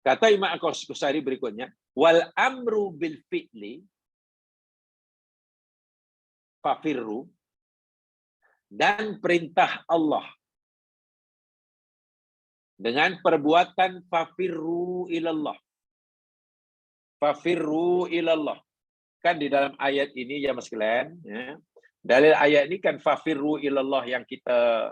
Kata Imam Al-Qusari berikutnya, wal amru bil fi'li fafirru, dan perintah Allah dengan perbuatan fafirru ilallah. Fafirru ilallah. Kan di dalam ayat ini ya Mas Glenn, ya. Dalil ayat ini kan fafirru ilallah yang kita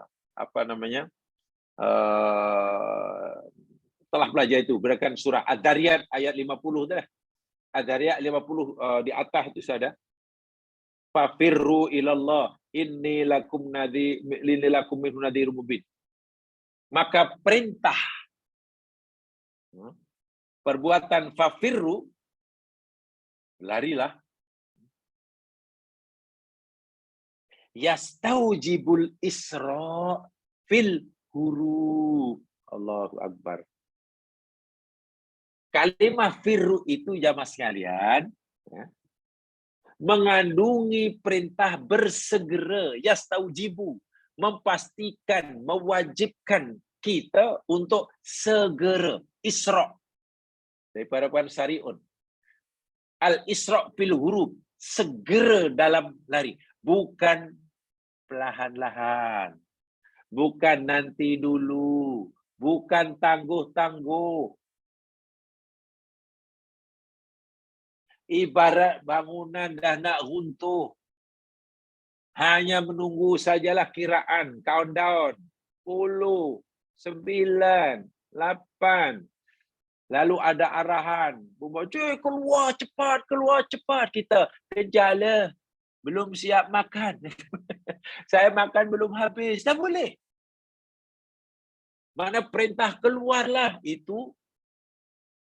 telah belajar itu berdasarkan surah Ad-Dariyat ayat 50 dah. Ad-Dariyat 50 di atas itu sudah. Fafirru ilallah inni lakum minhu nadhirun mubin. Maka perintah perbuatan fafirru, larilah, yastaujibul isra fil huruf. Allahu Akbar. Kalimah firru itu jamaah sekalian, ya, mengandungi perintah bersegera, yastaujibu, memastikan, mewajibkan kita untuk segera, isra, daripada syari'un. Al-isra fil huruf, segera dalam lari, bukan perlahan-lahan, bukan nanti dulu, bukan tangguh-tangguh. Ibarat bangunan dah nak runtuh, hanya menunggu sajalah kiraan, countdown, 10, 9, 8, lalu ada arahan, keluar cepat, kita kejarlah, belum siap makan, saya makan belum habis, tak boleh. Mana perintah keluarlah, itu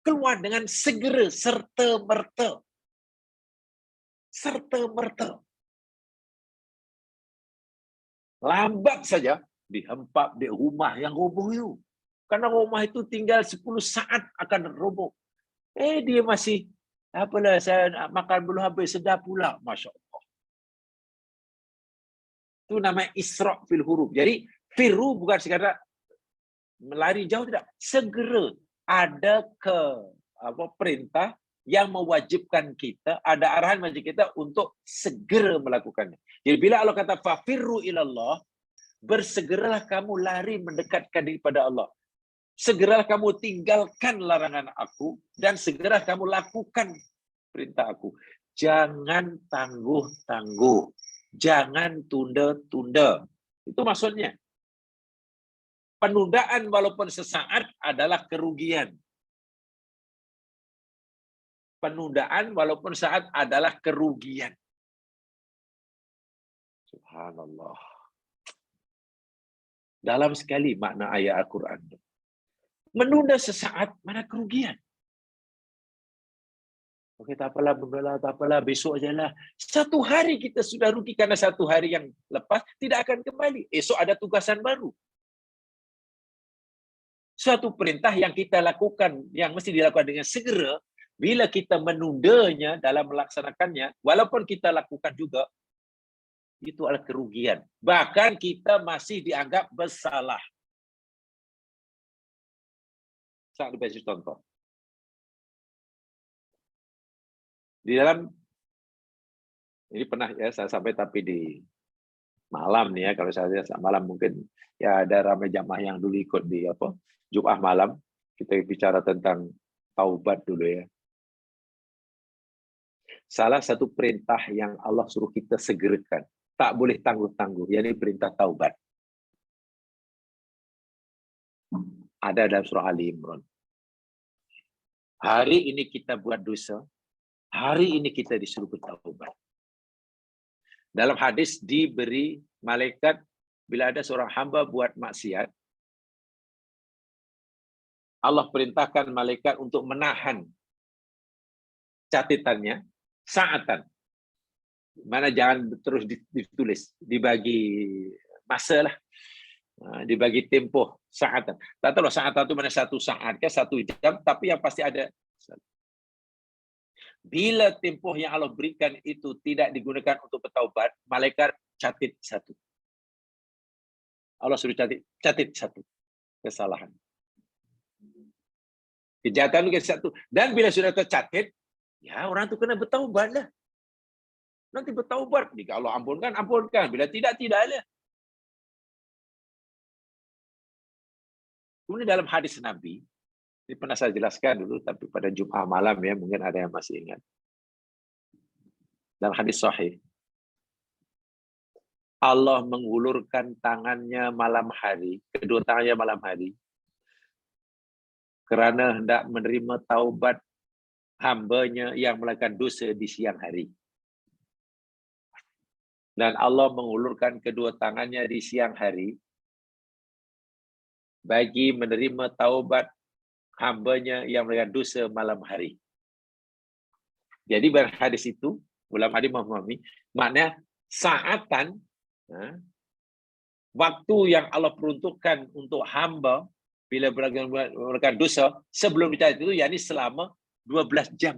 keluar dengan segera, serta-merta. Serta-merta. Lambat saja dihempap di rumah yang roboh itu. Karena rumah itu tinggal 10 saat akan roboh. Dia masih, apalah, saya nak makan belum habis, sedap pula. Masya Allah. Itu namanya isra' fil huruf. Jadi, firru bukan sekadar melari jauh, tidak. Segera ada perintah yang mewajibkan kita, ada arahan wajib kita untuk segera melakukannya. Jadi bila Allah kata fafirru ilallah, bersegeralah kamu lari mendekatkan diri pada Allah. Segeralah kamu tinggalkan larangan aku dan segera kamu lakukan perintah aku. Jangan tangguh-tangguh. Jangan tunda-tunda. Itu maksudnya. Penundaan walaupun sesaat adalah kerugian. Penundaan walaupun saat adalah kerugian. Subhanallah. Dalam sekali makna ayat Al-Quran. Menunda sesaat, mana kerugian? Oke, tak apalah, besok ajalah. Satu hari kita sudah rugi karena satu hari yang lepas tidak akan kembali. Esok ada tugasan baru. Suatu perintah yang kita lakukan, yang mesti dilakukan dengan segera, bila kita menundanya dalam melaksanakannya, walaupun kita lakukan juga, itu adalah kerugian. Bahkan kita masih dianggap bersalah. Saya kasih contoh. Di dalam, ini pernah ya saya sampai tapi di malam nih ya, kalau saya malam mungkin ya ada ramai jamaah yang dulu ikut di Jumat malam, kita bicara tentang taubat dulu ya. Salah satu perintah yang Allah suruh kita segerakan, tak boleh tangguh-tangguh, yakni perintah taubat. Ada dalam surah Ali Imran. Hari ini kita buat dosa, hari ini kita disuruh bertaubat. Dalam hadis diberi malaikat, bila ada seorang hamba buat maksiat, Allah perintahkan malaikat untuk menahan catatannya saatan. Mana jangan terus ditulis, dibagi masa lah, dibagi tempoh saatan. Tak tahu saatan itu mana 1 saat ke 1 jam, tapi yang pasti ada. Bila tempoh yang Allah berikan itu tidak digunakan untuk bertaubat, malaikat catat 1. Allah suruh catat 1 kesalahan. Kejahatan itu 1. Dan bila sudah tercatat, ya orang itu kena bertaubat lah. Nanti bertaubat. Jika Allah ampunkan, ampunkan. Bila tidak, tidaklah. Kemudian dalam hadis Nabi, ini pernah saya jelaskan dulu, tapi pada Jumat malam ya, mungkin ada yang masih ingat. Dalam hadis sahih, Allah mengulurkan tangannya malam hari, kedua tangannya malam hari, kerana hendak menerima taubat hambanya yang melakukan dosa di siang hari. Dan Allah mengulurkan kedua tangannya di siang hari bagi menerima taubat hambanya yang melakukan dosa malam hari. Jadi pada hadis itu, ulama hadis memahami, maknanya saatan, waktu yang Allah peruntukkan untuk hamba bila melakukan dosa sebelum dicatat itu, yakni selama 12 jam.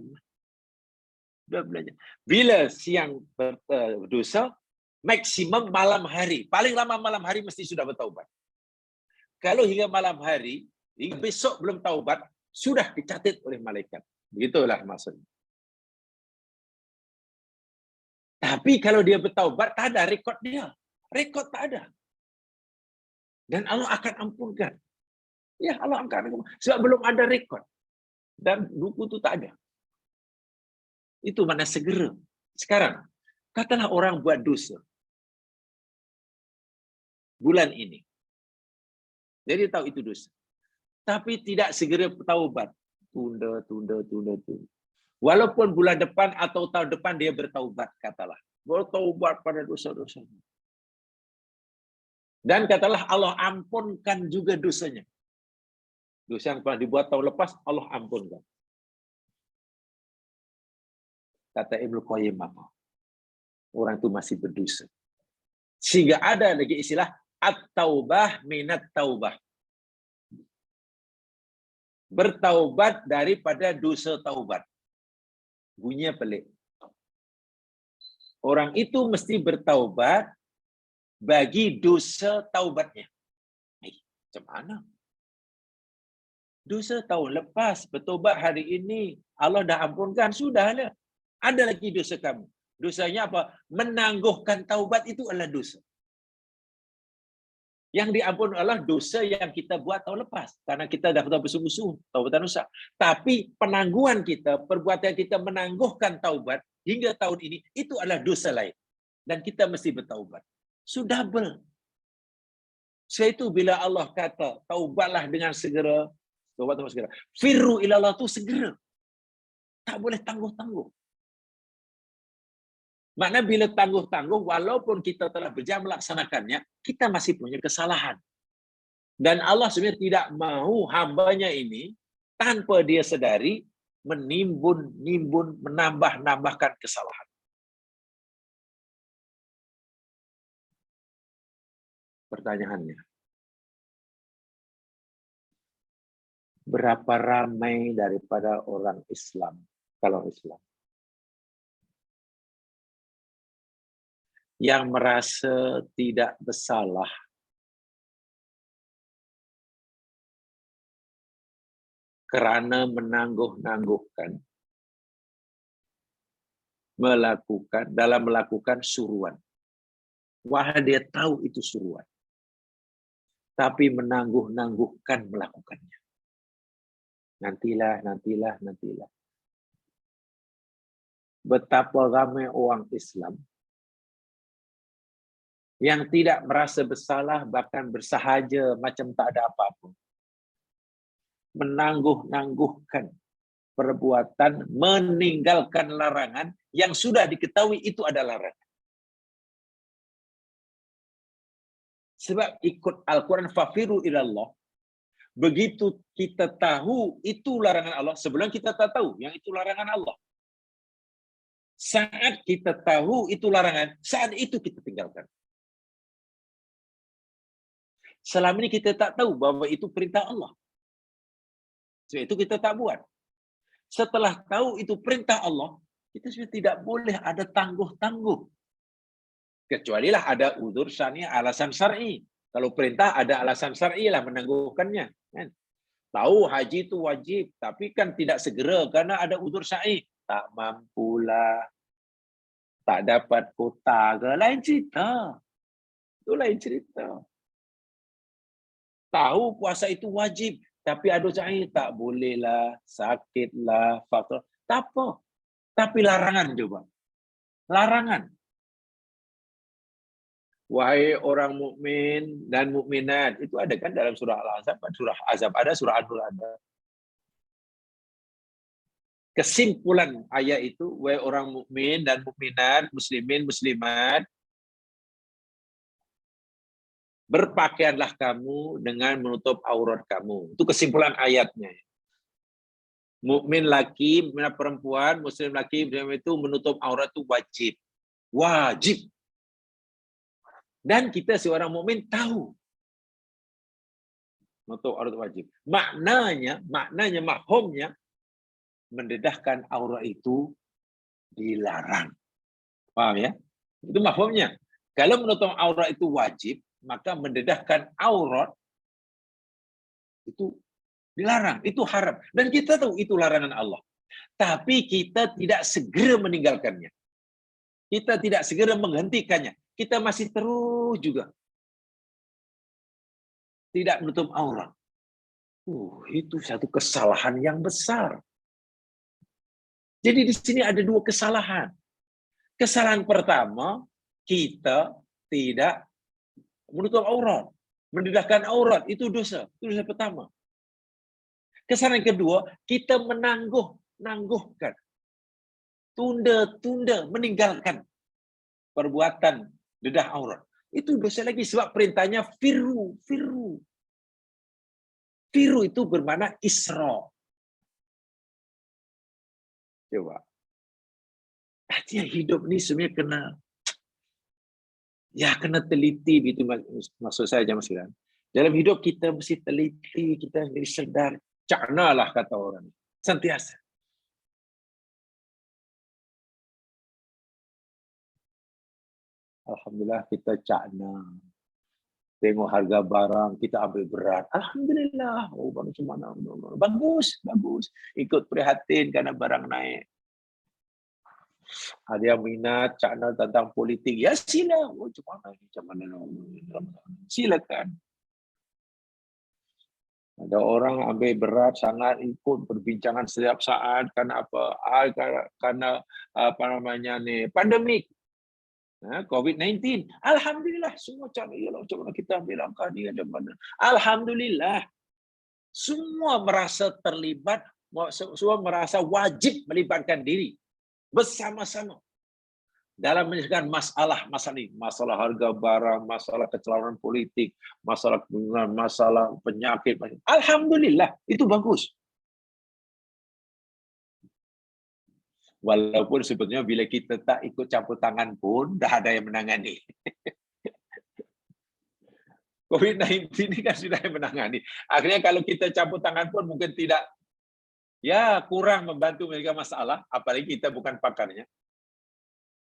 12 jam. Bila siang berdosa, maksimum malam hari. Paling lama malam hari mesti sudah bertaubat. Kalau hingga malam hari, hingga besok belum taubat, sudah dicatat oleh malaikat. Begitulah maksudnya. Tapi kalau dia bertaubat, tak ada rekod dia. Rekod tak ada. Dan Allah akan ampunkan. Ya, Allah akan ampunkan. Sebab belum ada rekod. Dan buku itu tak ada. Itu mana segera. Sekarang, katalah orang buat dosa. Bulan ini. Jadi tahu itu dosa. Tapi tidak segera bertaubat. Tunda. Walaupun bulan depan atau tahun depan dia bertaubat, katalah. Bertaubat pada dosa-dosa. Dan katalah Allah ampunkan juga dosanya. Dosa yang pernah dibuat tahun lepas, Allah ampunkan. Kata Ibnu Qayyim apa? Orang itu masih berdosa. Sehingga ada lagi istilah at-taubah minat taubah. Bertaubat daripada dosa taubat. Bunyinya pelik. Orang itu mesti bertaubat bagi dosa taubatnya. Macam mana? Dosa tahun lepas, bertobat hari ini, Allah dah ampunkan, sudahlah. Ada lagi dosa kamu. Dosanya apa? Menangguhkan taubat itu adalah dosa. Yang diampun Allah dosa yang kita buat tahun lepas. Karena kita dah bersungguh-sungguh, taubatan dosa. Tapi penangguhan kita, perbuatan kita menangguhkan taubat hingga tahun ini, itu adalah dosa lain. Dan kita mesti bertaubat. Sudah double. Sebab itu bila Allah kata, taubatlah dengan segera, taubat dengan segera. Firru ilallah itu segera. Tak boleh tangguh-tangguh. Makna bila tangguh-tangguh, walaupun kita telah berjaya melaksanakannya, kita masih punya kesalahan. Dan Allah sebenarnya tidak mahu hambanya ini, tanpa dia sedari, menimbun, menambahkan kesalahan. Pertanyaannya, berapa ramai daripada orang Islam, kalau Islam, yang merasa tidak bersalah kerana menangguh-nangguhkan melakukan suruhan. Wah, dia tahu itu suruhan, tapi menangguh-nangguhkan melakukannya. Nantilah. Betapa ramai orang Islam yang tidak merasa bersalah, bahkan bersahaja macam tak ada apa-apa. Menangguh-nangguhkan perbuatan, meninggalkan larangan yang sudah diketahui itu adalah larangan. Sebab ikut Al-Quran, fafiru ilallah, begitu kita tahu itu larangan Allah, sebelum kita tak tahu yang itu larangan Allah. Saat kita tahu itu larangan, saat itu kita tinggalkan. Selama ini kita tak tahu bahwa itu perintah Allah. Sebab itu kita tak buat. Setelah tahu itu perintah Allah, kita sudah tidak boleh ada tangguh-tangguh. Kecualilah ada udzur syar'i, alasan syar'i. Kalau perintah ada alasan syar'i lah menangguhkannya. Tahu haji itu wajib, tapi kan tidak segera karena ada udzur syar'i. Tak mampulah, tak dapat kota ke, lain cerita. Itu lain cerita. Tahu puasa itu wajib, tapi ada syar'i, tak bolehlah, sakitlah, faktor. Tak apa. Tapi larangan coba. Larangan. Wahai orang mukmin dan mukminat, itu ada kan dalam surah Al-Ahzab, surah Azab ada, surah An-Nur ada. Kesimpulan ayat itu, wahai orang mukmin dan mukminat, muslimin, muslimat, berpakaianlah kamu dengan menutup aurat kamu. Itu kesimpulan ayatnya. Mukmin laki, mukmin perempuan, muslim laki, muslim itu menutup aurat itu wajib. Wajib. Dan kita seorang mukmin tahu menutup aurat wajib. Maknanya, mahumnya, mendedahkan aurat itu dilarang. Paham ya? Itu mahumnya. Kalau menutup aurat itu wajib, maka mendedahkan aurat itu dilarang, itu haram. Dan kita tahu itu larangan Allah. Tapi kita tidak segera meninggalkannya. Kita tidak segera menghentikannya. Kita masih terus juga tidak menutup aurat. Itu satu kesalahan yang besar. Jadi di sini ada dua kesalahan. Kesalahan pertama, kita tidak menutup aurat. Mendedahkan aurat, itu dosa. Itu dosa pertama. Kesalahan kedua, kita menangguhkan. Tunda, meninggalkan perbuatan dedah aurat. Itu dosa lagi sebab perintahnya firru. Firru itu bermakna isra. Coba. Artinya hidup ini sebenarnya kena Ya, kena teliti, itu maksud saya jemaah sekalian. Dalam hidup kita mesti teliti, kita mesti sedar. Caknalah kata orang. Sentiasa. Alhamdulillah kita cakna. Tengok harga barang, kita ambil berat. Alhamdulillah. Oh, baru mana? Bagus, bagus. Ikut prihatin kerana barang naik. Ada yang minat cakna tentang politik. Ya sila. Oh, macam mana? Silakan. Ada orang ambil berat sangat ikut perbincangan setiap saat karena apa? Karena apa namanya ni, pandemik. COVID-19. Alhamdulillah semua cara ialah macam mana kita ambil langkah ni ada mana. Alhamdulillah. Semua merasa terlibat, semua merasa wajib melibatkan diri bersama-sama dalam menyelesaikan masalah ini, masalah harga barang, masalah kecelakaan politik, masalah kebunuhan, masalah penyakit. Alhamdulillah, itu bagus. Walaupun sebetulnya bila kita tak ikut campur tangan pun, dah ada yang menangani. COVID-19 ini kan sudah yang menangani. Akhirnya kalau kita campur tangan pun mungkin tidak, ya kurang membantu mereka masalah, apalagi kita bukan pakarnya.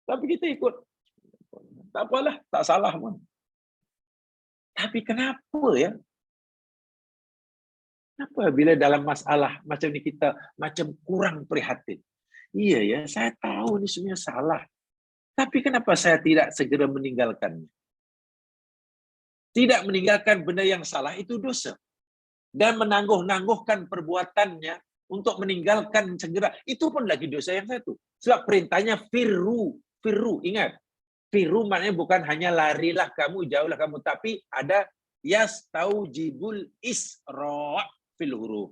Tapi kita ikut. Tak apalah, tak salah pun. Tapi kenapa ya? Kenapa bila dalam masalah macam ni kita macam kurang prihatin? Iya ya, saya tahu ini semuanya salah. Tapi kenapa saya tidak segera meninggalkannya? Tidak meninggalkan benda yang salah itu dosa. Dan menangguh-nangguhkan perbuatannya untuk meninggalkan segera, itu pun lagi dosa yang satu. Sebab perintahnya firru. Firru, ingat. Firru maknanya bukan hanya larilah kamu, jauhlah kamu. Tapi ada yastaujibul isra' fil huruf.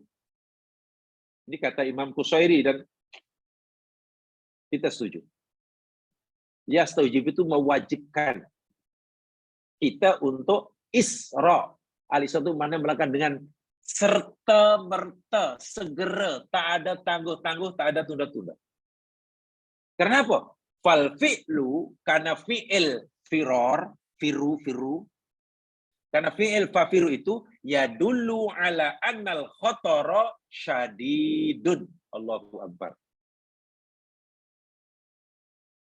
Ini kata Imam Qusairi dan kita setuju. Yastaujib itu mewajibkan kita untuk isra'. Al-isra' itu mana melakukan dengan serta-merta, segera, tak ada tangguh-tangguh, tak ada tunda-tunda. Kenapa? Fal fi'lu, karena fi'il firor, firu, karena fi'il fafiru itu yadullu ala annal khatara syadidun. Allahu Akbar.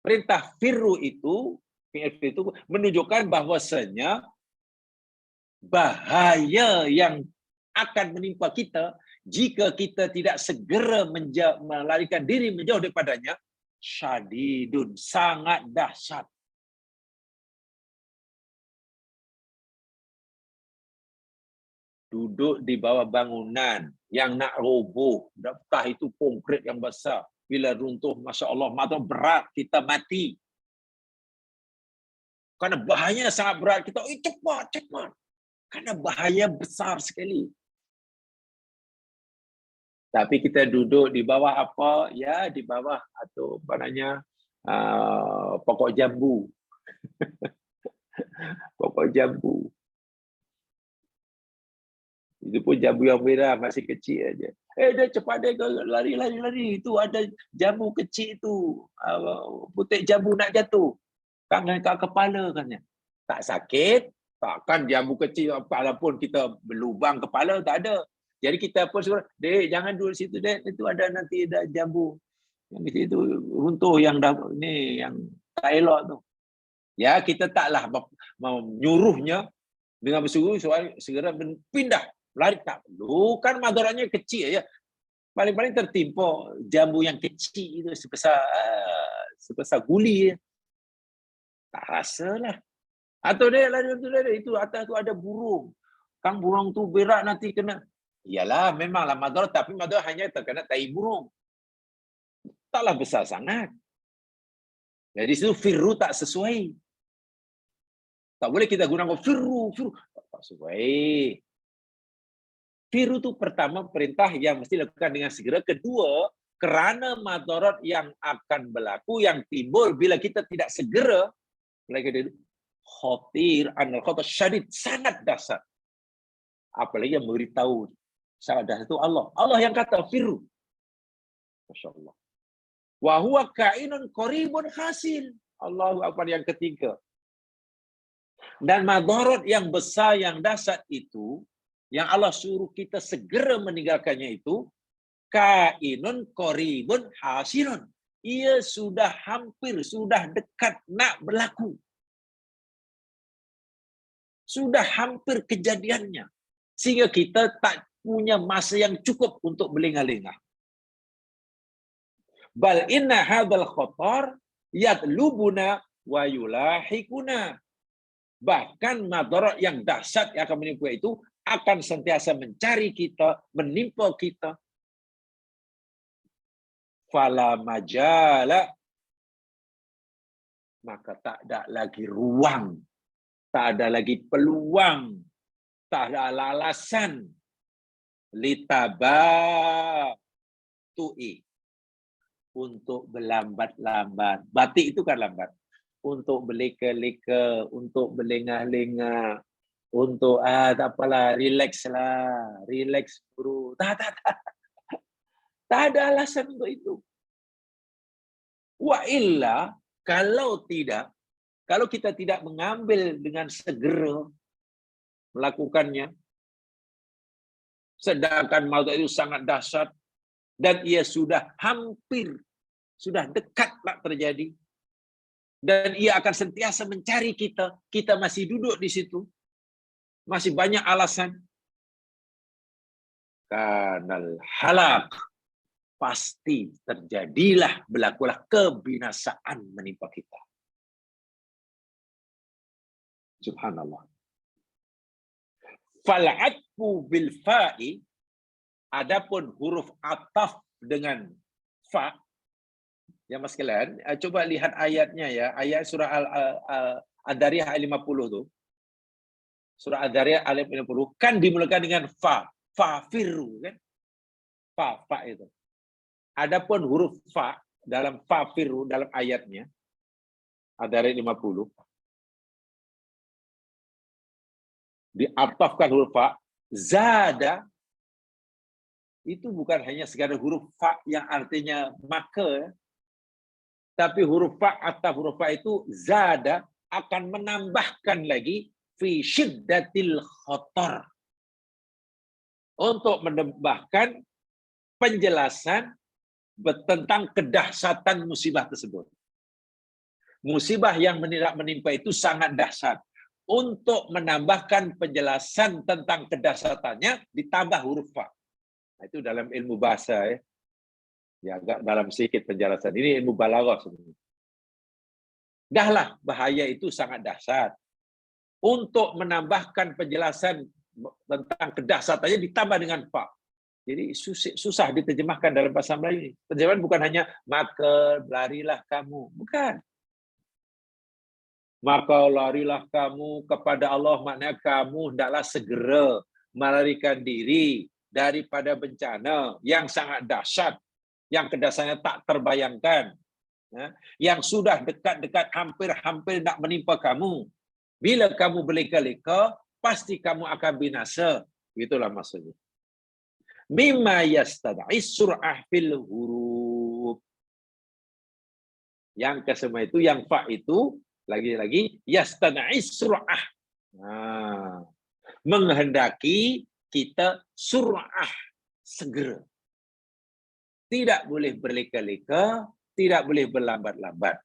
Perintah firru itu, fi'il itu menunjukkan bahwasanya bahaya yang akan menimpa kita jika kita tidak segera melarikan diri menjauh daripadanya, syadidun, sangat dahsyat. Duduk di bawah bangunan yang nak roboh, entah itu konkret yang besar, bila runtuh, Masya Allah, mata berat, kita mati. Karena bahaya sangat berat, kita cepat. Karena bahaya besar sekali. Tapi kita duduk di bawah apa? Ya, di bawah atau apa namanya, pokok jambu. Pokok jambu. Itu pun jambu yang merah, masih kecil aja. Dia cepat dia lari. Itu ada jambu kecil itu. Putik jambu nak jatuh. Kan kat kepala katnya. Tak sakit, takkan jambu kecil walaupun kita berlubang kepala, tak ada. Jadi kita pun suruh, "Dek, jangan duduk situ, Dek. Itu ada nanti ada jambu. Yang itu runtuh yang dah ni yang tak elok tu." Ya, kita taklah menyuruhnya dengan bersuruh segera pindah, lari, tak perlu. Kan madaratnya kecil aja. Paling-paling tertimpa jambu yang kecil itu sebesar guli. Tak rasalah. Atau dia lari itu atas tu ada burung. Kang burung tu berak nanti kena. Iyalah, memanglah madarat, tapi madarat hanya terkena tai burung. Taklah besar sangat. Jadi situ firru tak sesuai. Tak boleh kita gunakan firru. Tak sesuai. Firru tu pertama perintah yang mesti dilakukan dengan segera. Kedua, kerana madarat yang akan berlaku, yang timbul bila kita tidak segera, lagi khatir, anal khatar syadid, sangat dahsyat. Apalagi yang memberitahu sangat dahsyat itu Allah. Allah yang kata firru. Masya-Allah. Wa huwa ka'inun qaribun hasil. Allahu Akbar yang ketiga. Dan madarat yang besar, yang dahsyat itu, yang Allah suruh kita segera meninggalkannya itu, kainun qaribun hasilun. Ia sudah hampir, sudah dekat nak berlaku. Sudah hampir kejadiannya. Sehingga kita tak punya masa yang cukup untuk berlengah-lengah. Bal inna hadzal khatar yatlubuna wa yulahikuna. Bahkan madarat yang dahsyat yang akan menimpa itu akan sentiasa mencari kita, menimpa kita. Fala majala, maka tak ada lagi ruang, tak ada lagi peluang, tak ada alasan litabatu'i, untuk berlambat-lambat. Batik itu kan lambat. Untuk berleka-leka, untuk berlengah-lengah, untuk tak apalah, relax lah, relax bro. Tak ada alasan untuk itu. Wa illa, kalau tidak, kalau kita tidak mengambil dengan segera melakukannya, sedangkan maut itu sangat dahsyat dan ia sudah hampir, sudah dekat nak terjadi, dan ia akan sentiasa mencari kita, kita masih duduk di situ, masih banyak alasan. Kanal halak, pasti terjadilah, berlakulah kebinasaan menimpa kita. Subhanallah. Fal'atfu bil fa'i, adapun huruf ataf dengan fa, ya mas sekalian, coba lihat ayatnya ya, ayat surah Ad-Dariyah ayat 50 tu. Surah Ad-Dariyah ayat 50 kan dimulakan dengan fa, fafiru kan? Fa itu. Adapun huruf fa dalam fafiru dalam ayatnya Ad-Dariyah 50 diatafkan huruf fa, zada, itu bukan hanya sekadar huruf fa yang artinya maka, tapi huruf fa atau huruf fa itu zada akan menambahkan lagi fi syiddatil khatar, untuk menambahkan penjelasan tentang kedahsyatan musibah tersebut. Musibah yang menimpa itu sangat dahsyat. Untuk menambahkan penjelasan tentang kedahsyatannya ditambah huruf fa. Itu dalam ilmu bahasa ya. Ya agak dalam sedikit penjelasan. Ini ilmu balaghah sebenarnya. Dahlah bahaya itu sangat dahsyat. Untuk menambahkan penjelasan tentang kedahsyatannya ditambah dengan fa. Jadi susah diterjemahkan dalam bahasa Melayu. Terjemahan bukan hanya maka larilah kamu, bukan. Maka larilah kamu kepada Allah, maknanya kamu hendaklah segera melarikan diri daripada bencana yang sangat dahsyat, yang kedahsyatannya tak terbayangkan, yang sudah dekat-dekat, hampir-hampir nak menimpa kamu. Bila kamu berleka-leka, pasti kamu akan binasa. Itulah maksudnya. Mimma yastad'is sur'ah fil huruf. Yang kesemua itu, yang fa itu, lagi-lagi yastad'is sur'ah. Menghendaki kita sur'ah, segera. Tidak boleh berleka-leka, tidak boleh berlambat-lambat.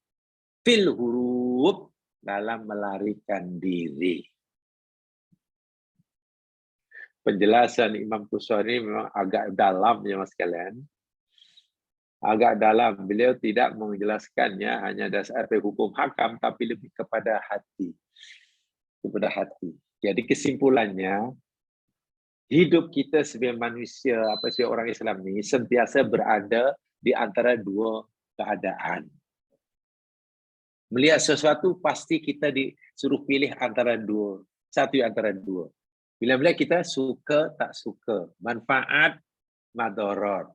Fil huruf, dalam melarikan diri. Penjelasan Imam Qushairi memang agak dalam ya mas kalian. Agak dalam. Beliau tidak menjelaskannya hanya dasar hukum hakam, tapi lebih kepada hati. Kepada hati. Jadi kesimpulannya, hidup kita sebagai manusia, sebagai orang Islam ini, sentiasa berada di antara dua keadaan. Melihat sesuatu, pasti kita disuruh pilih antara dua. Satu antara dua. Bila-bila kita suka, tak suka. Manfaat, madarat.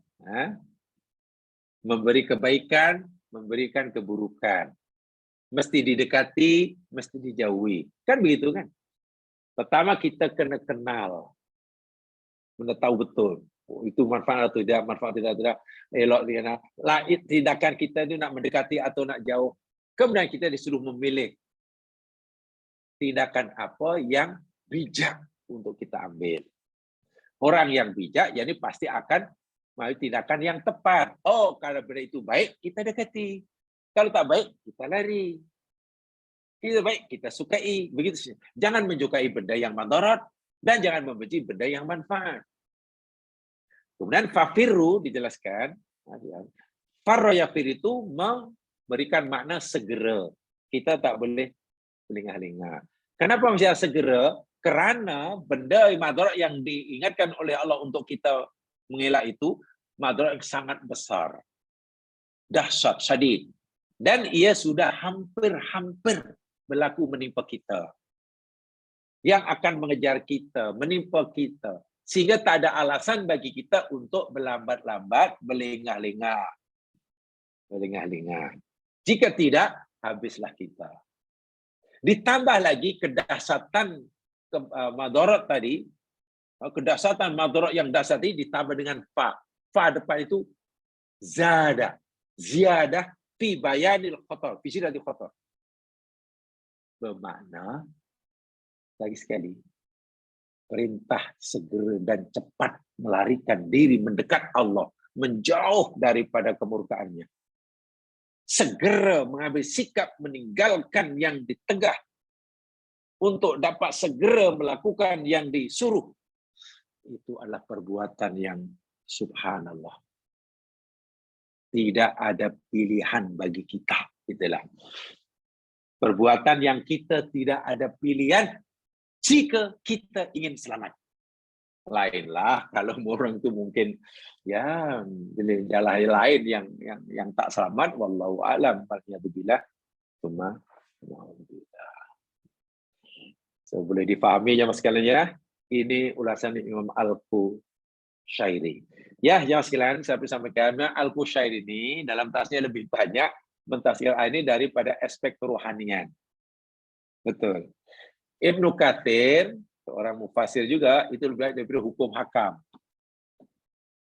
Memberi kebaikan, memberikan keburukan. Mesti didekati, mesti dijauhi. Kan begitu kan? Pertama kita kena kenal. Tahu betul. Oh, itu manfaat atau tidak, manfaat tidak. Elok dia. Tindakan kita itu nak mendekati atau nak jauh. Kemudian kita disuruh memilih. tindakan apa yang bijak untuk kita ambil. Orang yang bijak, jadi pasti akan mengambil tindakan yang tepat. Oh, kalau benda itu baik, kita dekati. Kalau tak baik, kita lari. Itu baik, kita sukai. Begitu. Jangan menyukai benda yang madarat dan jangan membenci benda yang manfaat. Kemudian fafirru dijelaskan. Farro yafir itu memberikan makna segera. Kita tak boleh lengah-lengah. Kenapa mesti segera? Karena benda madarat yang diingatkan oleh Allah untuk kita mengelak itu madarat yang sangat besar. Dahsyat, syadid. Dan ia sudah hampir-hampir berlaku menimpa kita. Yang akan mengejar kita, menimpa kita. Sehingga tak ada alasan bagi kita untuk berlambat-lambat, berlengah-lengah. Berlengah-lengah. Jika tidak, habislah kita. Ditambah lagi kedahsyatan madarat tadi, kedahsyatan madarat yang dahsyat ini ditambah dengan fa. Fa depan itu zada, ziyadah fi bayanil khatar, fi syiddatil khatar. Bermakna lagi sekali perintah segera dan cepat melarikan diri mendekat Allah, menjauh daripada kemurkaannya. Segera mengambil sikap meninggalkan yang ditegah untuk dapat segera melakukan yang disuruh. Itu adalah perbuatan yang subhanallah. Tidak ada pilihan bagi kita. Itulah. Perbuatan yang kita tidak ada pilihan jika kita ingin selamat. Lainlah kalau orang itu mungkin ya pilih jalan lain yang tak selamat, wallahu alam, waliyadzubillah. Cuma so, boleh difahami ya mas sekalian ya. Ini ulasan Imam Al-Qushairi. Ya, yang sekalian saya sampaikan, Al-Qushairi ini dalam tasnya lebih banyak mentafsir ayat ini daripada aspek kerohanian. Betul. Ibnu Katsir, seorang mufasir juga, itu lebih daripada hukum hakam.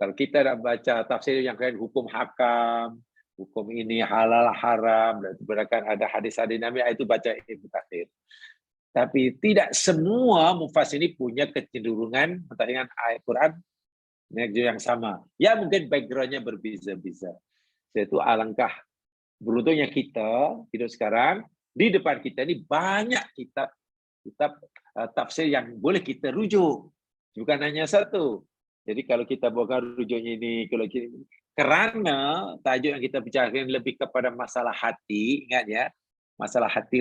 Kalau kita nak baca tafsir yang lain, hukum hakam, hukum ini halal haram, dan berdasarkan ada hadis-hadis Nabi, itu baca Ibnu Katsir. Tapi tidak semua mufasir ini punya kecenderungan dengan ayat Quran yang sama. Ya mungkin backgroundnya berbeza-beza. Yaitu alangkah beruntungnya kita hidup sekarang, di depan kita ini banyak kitab tafsir yang boleh kita rujuk. Bukan hanya satu. Jadi kalau kita buka rujuknya ini, karena tajuk yang kita bicarakan lebih kepada masalah hati, ingat ya, masalah hati,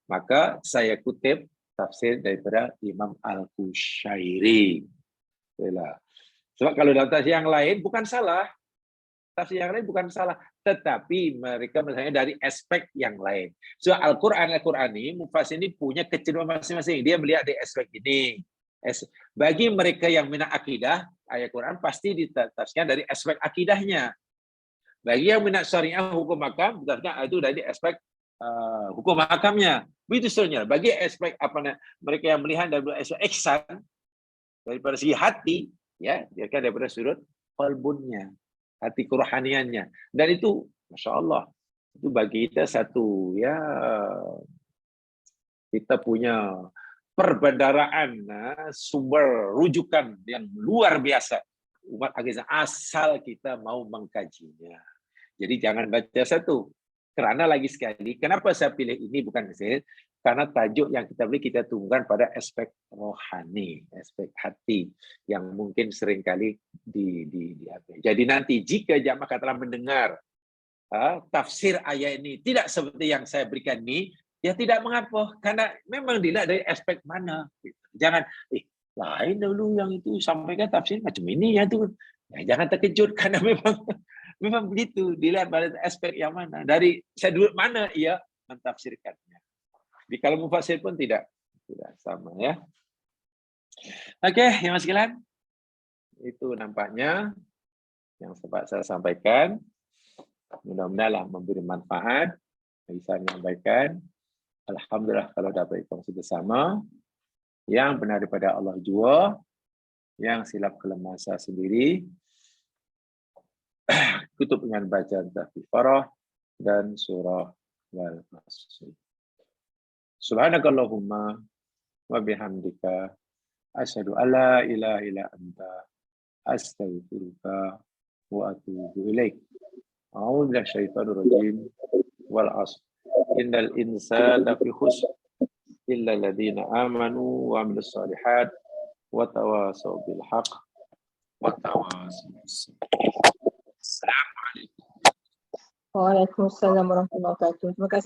maka saya kutip tafsir daripada Imam Al-Qushairi. Sebab kalau dalam tafsir yang lain bukan salah, tafsir yang lain bukan salah, tetapi mereka misalnya dari aspek yang lain. So Al-Quran ini, mufasir ini punya kecenderungan masing-masing. Dia melihat dari aspek ini. Bagi mereka yang minat akidah, ayat Quran pasti ditafsirkan dari aspek akidahnya. Bagi yang minat syariah hukum hakam, itu dari aspek hukum hakamnya. Begitu seterusnya. Bagi aspek mereka yang melihat dari aspek ihsan, daripada segi hati, ya, dia kan daripada sudut qalbunnya, hati kerohaniannya. Dan itu, masya Allah, itu bagi kita satu, ya, kita punya perbendaraan, sumber rujukan yang luar biasa umat agama asal kita mau mengkajinya. Jadi jangan baca satu. Karena lagi sekali, kenapa saya pilih ini bukan saya? Karena tajuk yang kita beli kita tunggukan pada aspek rohani, aspek hati yang mungkin seringkali diambil. Jadi nanti jika jamaah telah mendengar tafsir ayat ini tidak seperti yang saya berikan ini, ya tidak mengapa, karena memang dilihat dari aspek mana. Jangan, lain dulu yang itu sampaikan tafsir macam ini ya tuh. Ya, jangan terkejut karena memang begitu, dilihat pada aspek yang mana, dari sudut mana ia mentafsirkannya. Di kalau mufasir pun tidak sama ya. Oke, yang sekalian, itu nampaknya yang sempat saya sampaikan. Mudah-mudahan memberi manfaat. Bisa menyampaikan. Alhamdulillah kalau dapat kongsi bersama. Yang benar daripada Allah jua, yang silap kelemahan saya sendiri. Tutup dengan bacaan Tahfiz Farah dan surah Wal-Asr. Subhanakallahumma wa bihamdika asyhadu alla ilaha illa anta astaghfiruka wa atubu ilaik. A'udzu minasyaitonir rajim. Wal 'ashr. Innal insana lafi khusr illa alladziina aamanu wa 'amilus shalihaat wa tawashaw bil haqq wa tawashaw bis sabr. Assalamualaikum. Waalaikumsalam warahmatullahi wabarakatuh. Terima kasih.